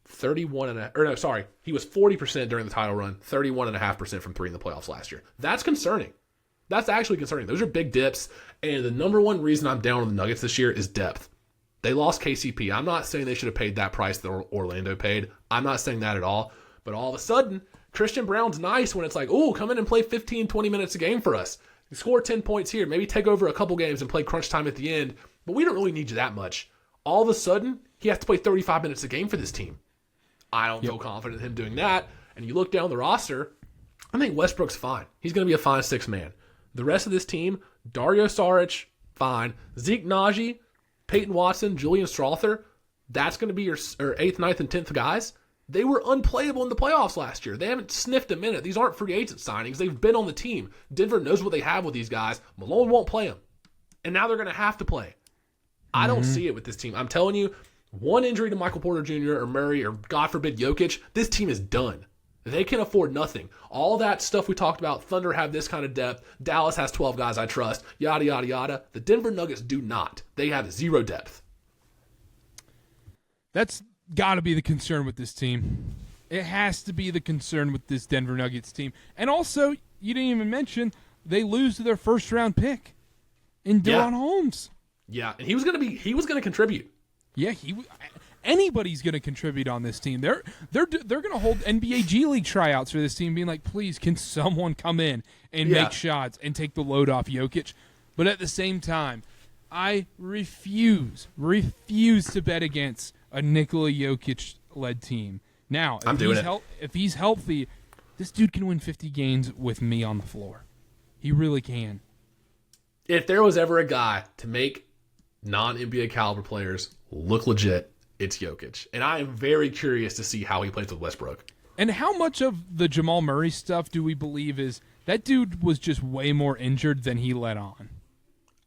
He was 40% during the title run, 31.5% from 3 in the playoffs last year. That's concerning. That's actually concerning. Those are big dips, and the number one reason I'm down on the Nuggets this year is depth. They lost KCP. I'm not saying they should have paid that price that Orlando paid. I'm not saying that at all. But all of a sudden, Christian Brown's nice when it's like, oh, come in and play 15, 20 minutes a game for us. You score 10 points here, maybe take over a couple games and play crunch time at the end, but we don't really need you that much. All of a sudden, he has to play 35 minutes a game for this team. I don't feel confident in him doing that. And you look down the roster, I think Westbrook's fine. He's going to be a fine 6 man. The rest of this team, Dario Saric, fine. Zeke Naji, Peyton Watson, Julian Strawther, that's going to be your 8th, 9th, and 10th guys. They were unplayable in the playoffs last year. They haven't sniffed a minute. These aren't free agent signings. They've been on the team. Denver knows what they have with these guys. Malone won't play them. And now they're going to have to play. I don't see it with this team. I'm telling you, one injury to Michael Porter Jr. or Murray or, God forbid, Jokic, this team is done. They can afford nothing. All that stuff we talked about, Thunder have this kind of depth, Dallas has 12 guys I trust, yada, yada, yada. The Denver Nuggets do not. They have 0 depth. That's got to be the concern with this team. It has to be the concern with this Denver Nuggets team. And also, you didn't even mention, they lose to their first-round pick in De'Aaron Holmes. Yeah, and he was going to contribute. Yeah, anybody's going to contribute on this team. They're going to hold NBA G League tryouts for this team, being like, please, can someone come in and make shots and take the load off Jokic? But at the same time, I refuse to bet against a Nikola Jokic-led team. Now, if he's healthy, this dude can win 50 games with me on the floor. He really can. If there was ever a guy to make non-NBA caliber players look legit, it's Jokic. And I am very curious to see how he plays with Westbrook. And how much of the Jamal Murray stuff do we believe is that dude was just way more injured than he let on?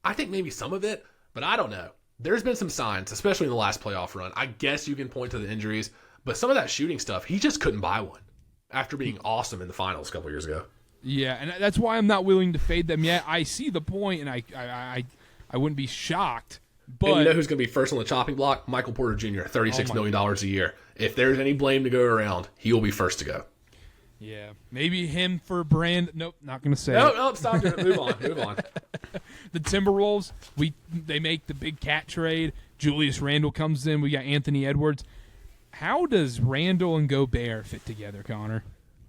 I think maybe some of it, but I don't know. There's been some signs, especially in the last playoff run. I guess you can point to the injuries, but some of that shooting stuff, he just couldn't buy one after being awesome in the finals a couple years ago. Yeah, and that's why I'm not willing to fade them yet. I see the point, and I wouldn't be shocked. But and you know who's going to be first on the chopping block? Michael Porter Jr., $36 million a year. If there's any blame to go around, he will be first to go. Yeah, maybe him for Brand. Nope, not going to say Nope, stop doing it. Move on. The Timberwolves, they make the big cat trade. Julius Randle comes in. We got Anthony Edwards. How does Randle and Gobert fit together, Connor?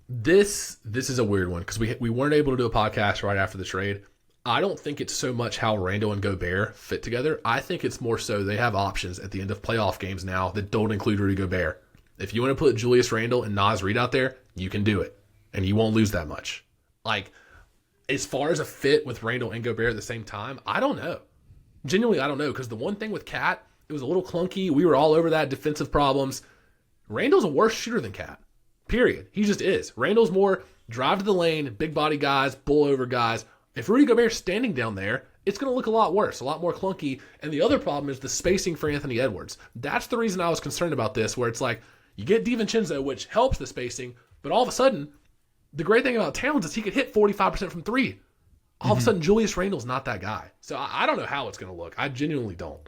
This is a weird one because we weren't able to do a podcast right after the trade. I don't think it's so much how Randle and Gobert fit together. I think it's more so they have options at the end of playoff games now that don't include Rudy Gobert. If you want to put Julius Randle and Naz Reid out there, you can do it, and you won't lose that much. Like, as far as a fit with Randle and Gobert at the same time, I don't know. Genuinely, I don't know, because the one thing with Cat, it was a little clunky. We were all over that, defensive problems. Randle's a worse shooter than Cat, period. He just is. Randle's more drive to the lane, big body guys, bull over guys. If Rudy Gobert's standing down there, it's going to look a lot worse, a lot more clunky. And the other problem is the spacing for Anthony Edwards. That's the reason I was concerned about this, where it's like, you get DiVincenzo, which helps the spacing, but all of a sudden, the great thing about Towns is he could hit 45% from three. All of a sudden, Julius Randle's not that guy. So I don't know how it's going to look. I genuinely don't.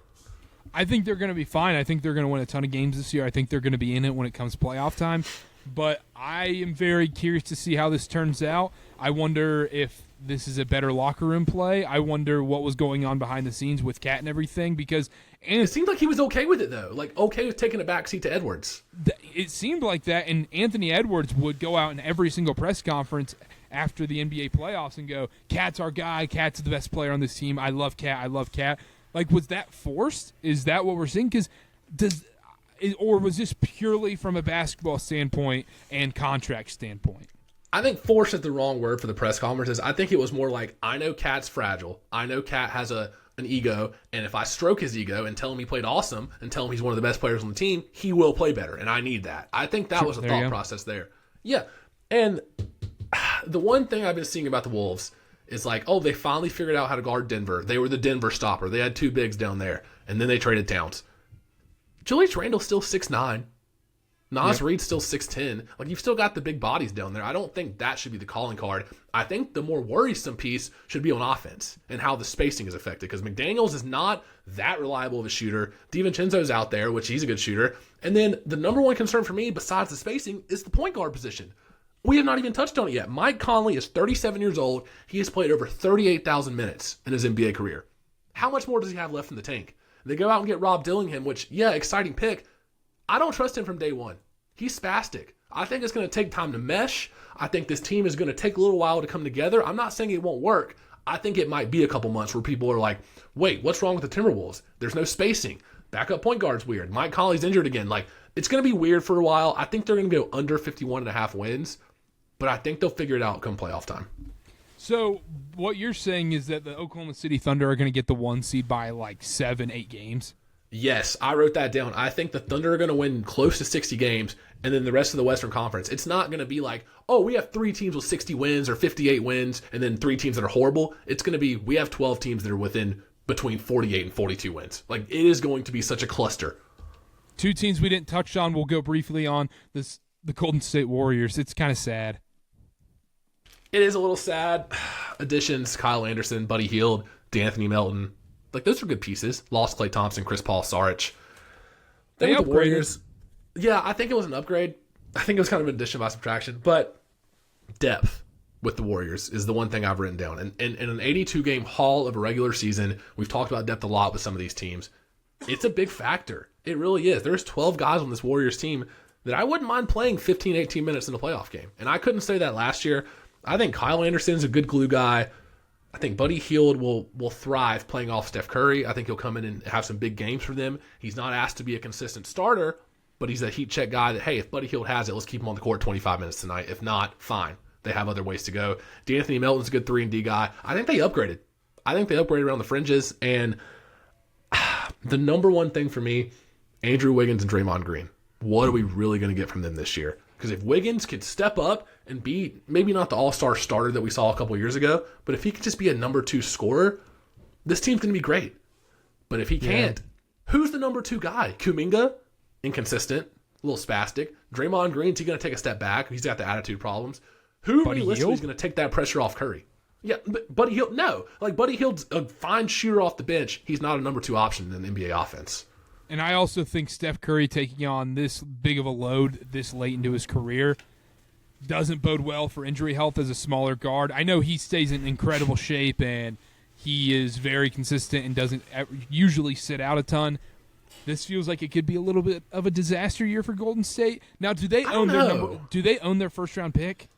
I think they're going to be fine. I think they're going to win a ton of games this year. I think they're going to be in it when it comes to playoff time. But I am very curious to see how this turns out. I wonder if this is a better locker room play. I wonder what was going on behind the scenes with Cat and everything, because it seemed like he was okay with it, though. Like, okay with taking a backseat to Edwards. It seemed like that, and Anthony Edwards would go out in every single press conference after the NBA playoffs and go, Cat's our guy. Cat's the best player on this team. I love Cat. I love Cat. Like, was that forced? Is that what we're seeing? Or was this purely from a basketball standpoint and contract standpoint? I think force is the wrong word for the press conferences. I think it was more like, I know Cat's fragile. I know Cat has an ego, and if I stroke his ego and tell him he played awesome and tell him he's one of the best players on the team, he will play better, and I need that. I think that was the thought process there. Yeah, and the one thing I've been seeing about the Wolves is like, oh, they finally figured out how to guard Denver. They were the Denver stopper. They had two bigs down there, and then they traded Towns. Julius Randle's still 6'9". Naz Reid's still 6'10". Like, you've still got the big bodies down there. I don't think that should be the calling card. I think the more worrisome piece should be on offense and how the spacing is affected, because McDaniels is not that reliable of a shooter. DiVincenzo's out there, which he's a good shooter. And then the number one concern for me, besides the spacing, is the point guard position. We have not even touched on it yet. Mike Conley is 37 years old. He has played over 38,000 minutes in his NBA career. How much more does he have left in the tank? They go out and get Rob Dillingham, which, yeah, exciting pick. I don't trust him from day one. He's spastic. I think it's going to take time to mesh. I think this team is going to take a little while to come together. I'm not saying it won't work. I think it might be a couple months where people are like, wait, what's wrong with the Timberwolves? There's no spacing. Backup point guard's weird. Mike Conley's injured again. Like, it's going to be weird for a while. I think they're going to go under 51.5 wins, but I think they'll figure it out come playoff time. So what you're saying is that the Oklahoma City Thunder are going to get the 1 seed by like 7-8 games? Yes, I wrote that down. I think the Thunder are going to win close to 60 games, and then the rest of the Western Conference. It's not going to be like, oh, we have 3 teams with 60 wins or 58 wins, and then 3 teams that are horrible. It's going to be, we have 12 teams that are within between 48 and 42 wins. Like, it is going to be such a cluster. 2 teams we didn't touch on, we'll go briefly on this: the Golden State Warriors. It's kind of sad. It is a little sad. Additions: Kyle Anderson, Buddy Hield, D'Anthony Melton. Like, those are good pieces. Lost Klay Thompson, Chris Paul, Saric. They the upgraded. Warriors. Yeah, I think it was an upgrade. I think it was kind of an addition by subtraction. But depth with the Warriors is the one thing I've written down. And in an 82-game haul of a regular season, we've talked about depth a lot with some of these teams. It's a big factor. It really is. There's 12 guys on this Warriors team that I wouldn't mind playing 15, 18 minutes in a playoff game. And I couldn't say that last year. I think Kyle Anderson's a good glue guy. I think Buddy Hield will thrive playing off Steph Curry. I think he'll come in and have some big games for them. He's not asked to be a consistent starter, but he's a heat check guy that, hey, if Buddy Hield has it, let's keep him on the court 25 minutes tonight. If not, fine. They have other ways to go. D'Anthony Melton's a good 3-and-D guy. I think they upgraded. Around the fringes. And the number one thing for me, Andrew Wiggins and Draymond Green. What are we really going to get from them this year? Because if Wiggins could step up and be maybe not the all-star starter that we saw a couple years ago, but if he could just be a number 2 scorer, this team's going to be great. But if he can't, who's the number 2 guy? Kuminga? Inconsistent. A little spastic. Draymond Green's he going to take a step back? He's got the attitude problems. Who realistically is going to take that pressure off Curry? Yeah, but Buddy Hield, no. Like, Buddy Hield's a fine shooter off the bench. He's not a number 2 option in the NBA offense. And I also think Steph Curry taking on this big of a load this late into his career doesn't bode well for injury health as a smaller guard. I know he stays in incredible shape and he is very consistent and doesn't usually sit out a ton. This feels like it could be a little bit of a disaster year for Golden State. Now, do they own their first round pick?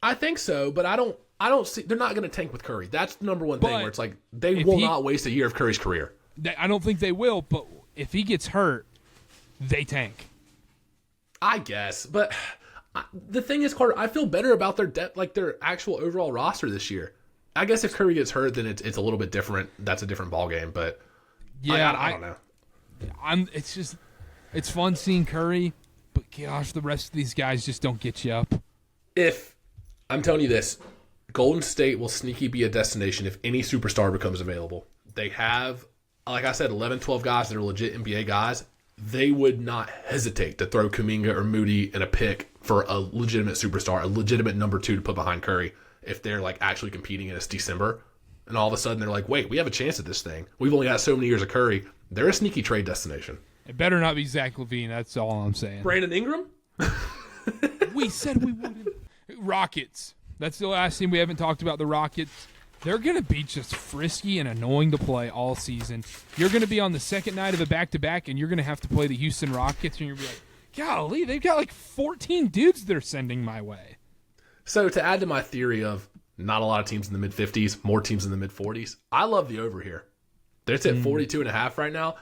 I think so, but I don't see they're not going to tank with Curry. That's the number one thing where it's like they will not waste a year of Curry's career. I don't think they will, but if he gets hurt, they tank. I guess, but the thing is, Carter, I feel better about their depth, like their actual overall roster this year. I guess if Curry gets hurt, then it's a little bit different. That's a different ballgame, but yeah, I don't know. It's fun seeing Curry, but gosh, the rest of these guys just don't get you up. If I'm telling you this, Golden State will sneaky be a destination if any superstar becomes available. They have, like I said, 11, 12 guys that are legit NBA guys. They would not hesitate to throw Kuminga or Moody in a pick for a legitimate superstar, a legitimate number 2 to put behind Curry if they're like actually competing and it's December. And all of a sudden they're like, wait, we have a chance at this thing. We've only got so many years of Curry. They're a sneaky trade destination. It better not be Zach LaVine. That's all I'm saying. Brandon Ingram? We said we wouldn't. Rockets. That's the last team we haven't talked about, the Rockets. They're going to be just frisky and annoying to play all season. You're going to be on the second night of a back-to-back, and you're going to have to play the Houston Rockets, and you're going to be like, golly, they've got like 14 dudes they're sending my way. So to add to my theory of not a lot of teams in the mid-50s, more teams in the mid-40s, I love the over here. They're at 42.5 right now.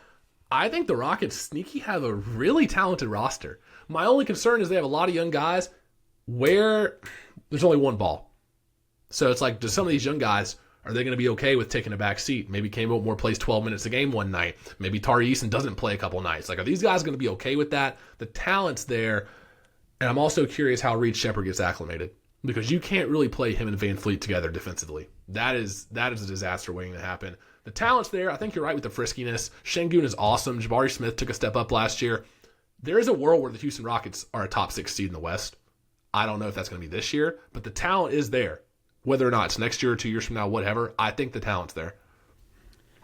I think the Rockets sneaky have a really talented roster. My only concern is they have a lot of young guys where there's only one ball. So it's like, do some of these young guys, are they going to be okay with taking a back seat? Maybe Cam Whitmore plays 12 minutes a game one night. Maybe Tari Eason doesn't play a couple nights. Like, are these guys going to be okay with that? The talent's there. And I'm also curious how Reed Shepherd gets acclimated. Because you can't really play him and Van Fleet together defensively. That is a disaster waiting to happen. The talent's there. I think you're right with the friskiness. Şengün is awesome. Jabari Smith took a step up last year. There is a world where the Houston Rockets are a top 6 seed in the West. I don't know if that's going to be this year, but the talent is there. Whether or not it's next year or 2 years from now, whatever, I think the talent's there.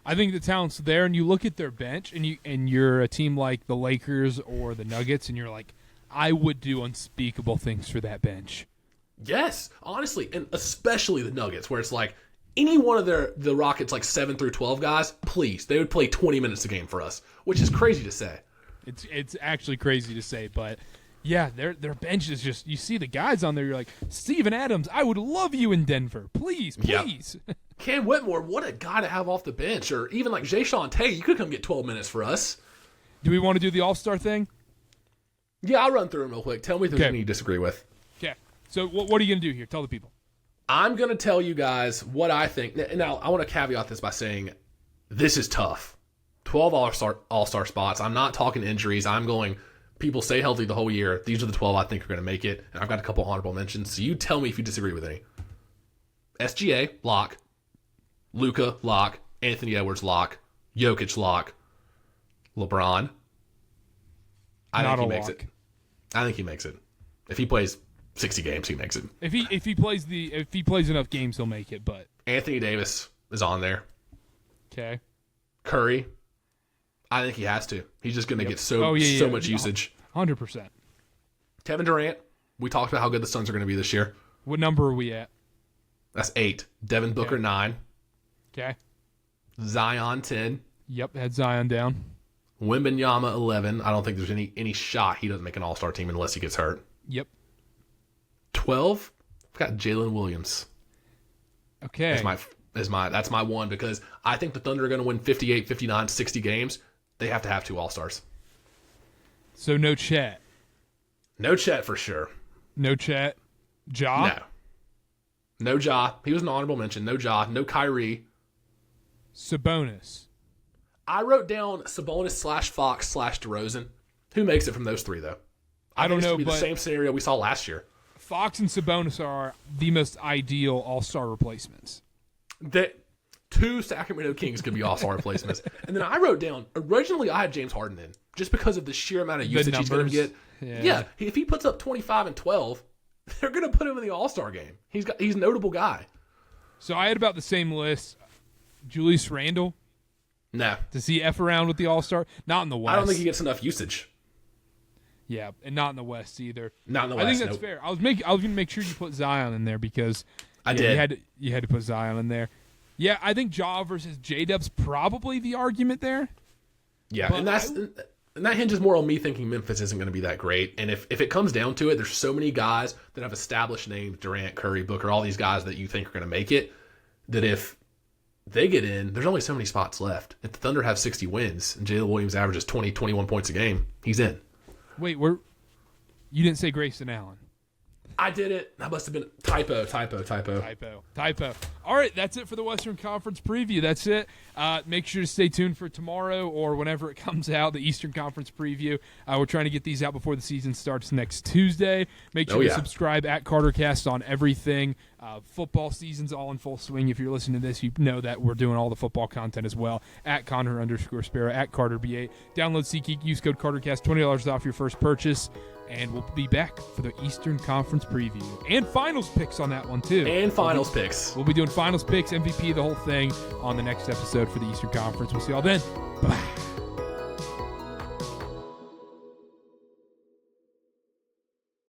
I think the talent's there, and you look at their bench, and you're a team like the Lakers or the Nuggets, and you're like, I would do unspeakable things for that bench. Yes, honestly, and especially the Nuggets, where it's like any one of the Rockets, like 7 through 12 guys, please, they would play 20 minutes a game for us, which is crazy to say. It's actually crazy to say, but yeah, their bench is just, you see the guys on there, you're like, Steven Adams, I would love you in Denver. Please. Yep. Cam Whitmore, what a guy to have off the bench. Or even like Jayshawn Tate, you could come get 12 minutes for us. Do we want to do the All-Star thing? Yeah, I'll run through them real quick. Tell me if there's any you disagree with. Okay. So what are you going to do here? Tell the people. I'm going to tell you guys what I think. Now, I want to caveat this by saying this is tough. 12 All-Star spots. I'm not talking injuries. I'm going, people stay healthy the whole year. These are the 12 I think are going to make it. And I've got a couple honorable mentions. So you tell me if you disagree with any. SGA, lock. Luka, lock. Anthony Edwards, lock. Jokic, lock. LeBron. I think he makes it. I think he makes it. If he plays 60 games, he makes it. If he plays enough games, he'll make it. But Anthony Davis is on there. Okay. Curry. I think he has to. He's just going to get so much usage. 100%. Kevin Durant. We talked about how good the Suns are going to be this year. What number are we at? That's 8. Devin Booker, 9. Okay. Zion, 10. Yep, had Zion down. Wembanyama, 11. I don't think there's any shot he doesn't make an all-star team unless he gets hurt. Yep. 12. I've got Jalen Williams. Okay. That's my one, because I think the Thunder are going to win 58, 59, 60 games. They have to have 2 All-Stars. So no Chet. No Chet for sure. No Chet. Ja? No. No Ja. He was an honorable mention. No Ja. No Kyrie. Sabonis. I wrote down Sabonis / Fox / DeRozan. Who makes it from those 3, though? I don't think know, it's but the same scenario we saw last year. Fox and Sabonis are the most ideal All-Star replacements. That 2 Sacramento Kings could be All-Star replacements. And then I wrote down, originally I had James Harden in, just because of the sheer amount of usage he's going to get. Yeah, if he puts up 25 and 12, they're going to put him in the All-Star game. He's a notable guy. So I had about the same list. Julius Randle. No. Does he F around with the All-Star? Not in the West. I don't think he gets enough usage. Yeah, and not in the West either. Not in the West. I think that's fair. I was going to make sure you put Zion in there because I did. You had to put Zion in there. Yeah, I think Ja versus J-Dub's probably the argument there. Yeah, but and that hinges more on me thinking Memphis isn't going to be that great. And if it comes down to it, there's so many guys that have established names, Durant, Curry, Booker, all these guys that you think are going to make it, that if they get in, there's only so many spots left. If the Thunder have 60 wins and Jalen Williams averages 20, 21 points a game, he's in. Wait, you didn't say Grayson Allen. I did it. That must have been typo. All right, that's it for the Western Conference preview. That's it. Make sure to stay tuned for tomorrow or whenever it comes out, the Eastern Conference preview. We're trying to get these out before the season starts next Tuesday. Make sure to subscribe at CarterCast on everything. Football season's all in full swing. If you're listening to this, you know that we're doing all the football content as well. At Connor_Sparrow, at CarterB8. Download SeatGeek, use code CarterCast, $20 off your first purchase. And we'll be back for the Eastern Conference preview. And finals picks on that one, too. Picks. We'll be doing finals picks, MVP, the whole thing on the next episode for the Eastern Conference. We'll see y'all then. Bye.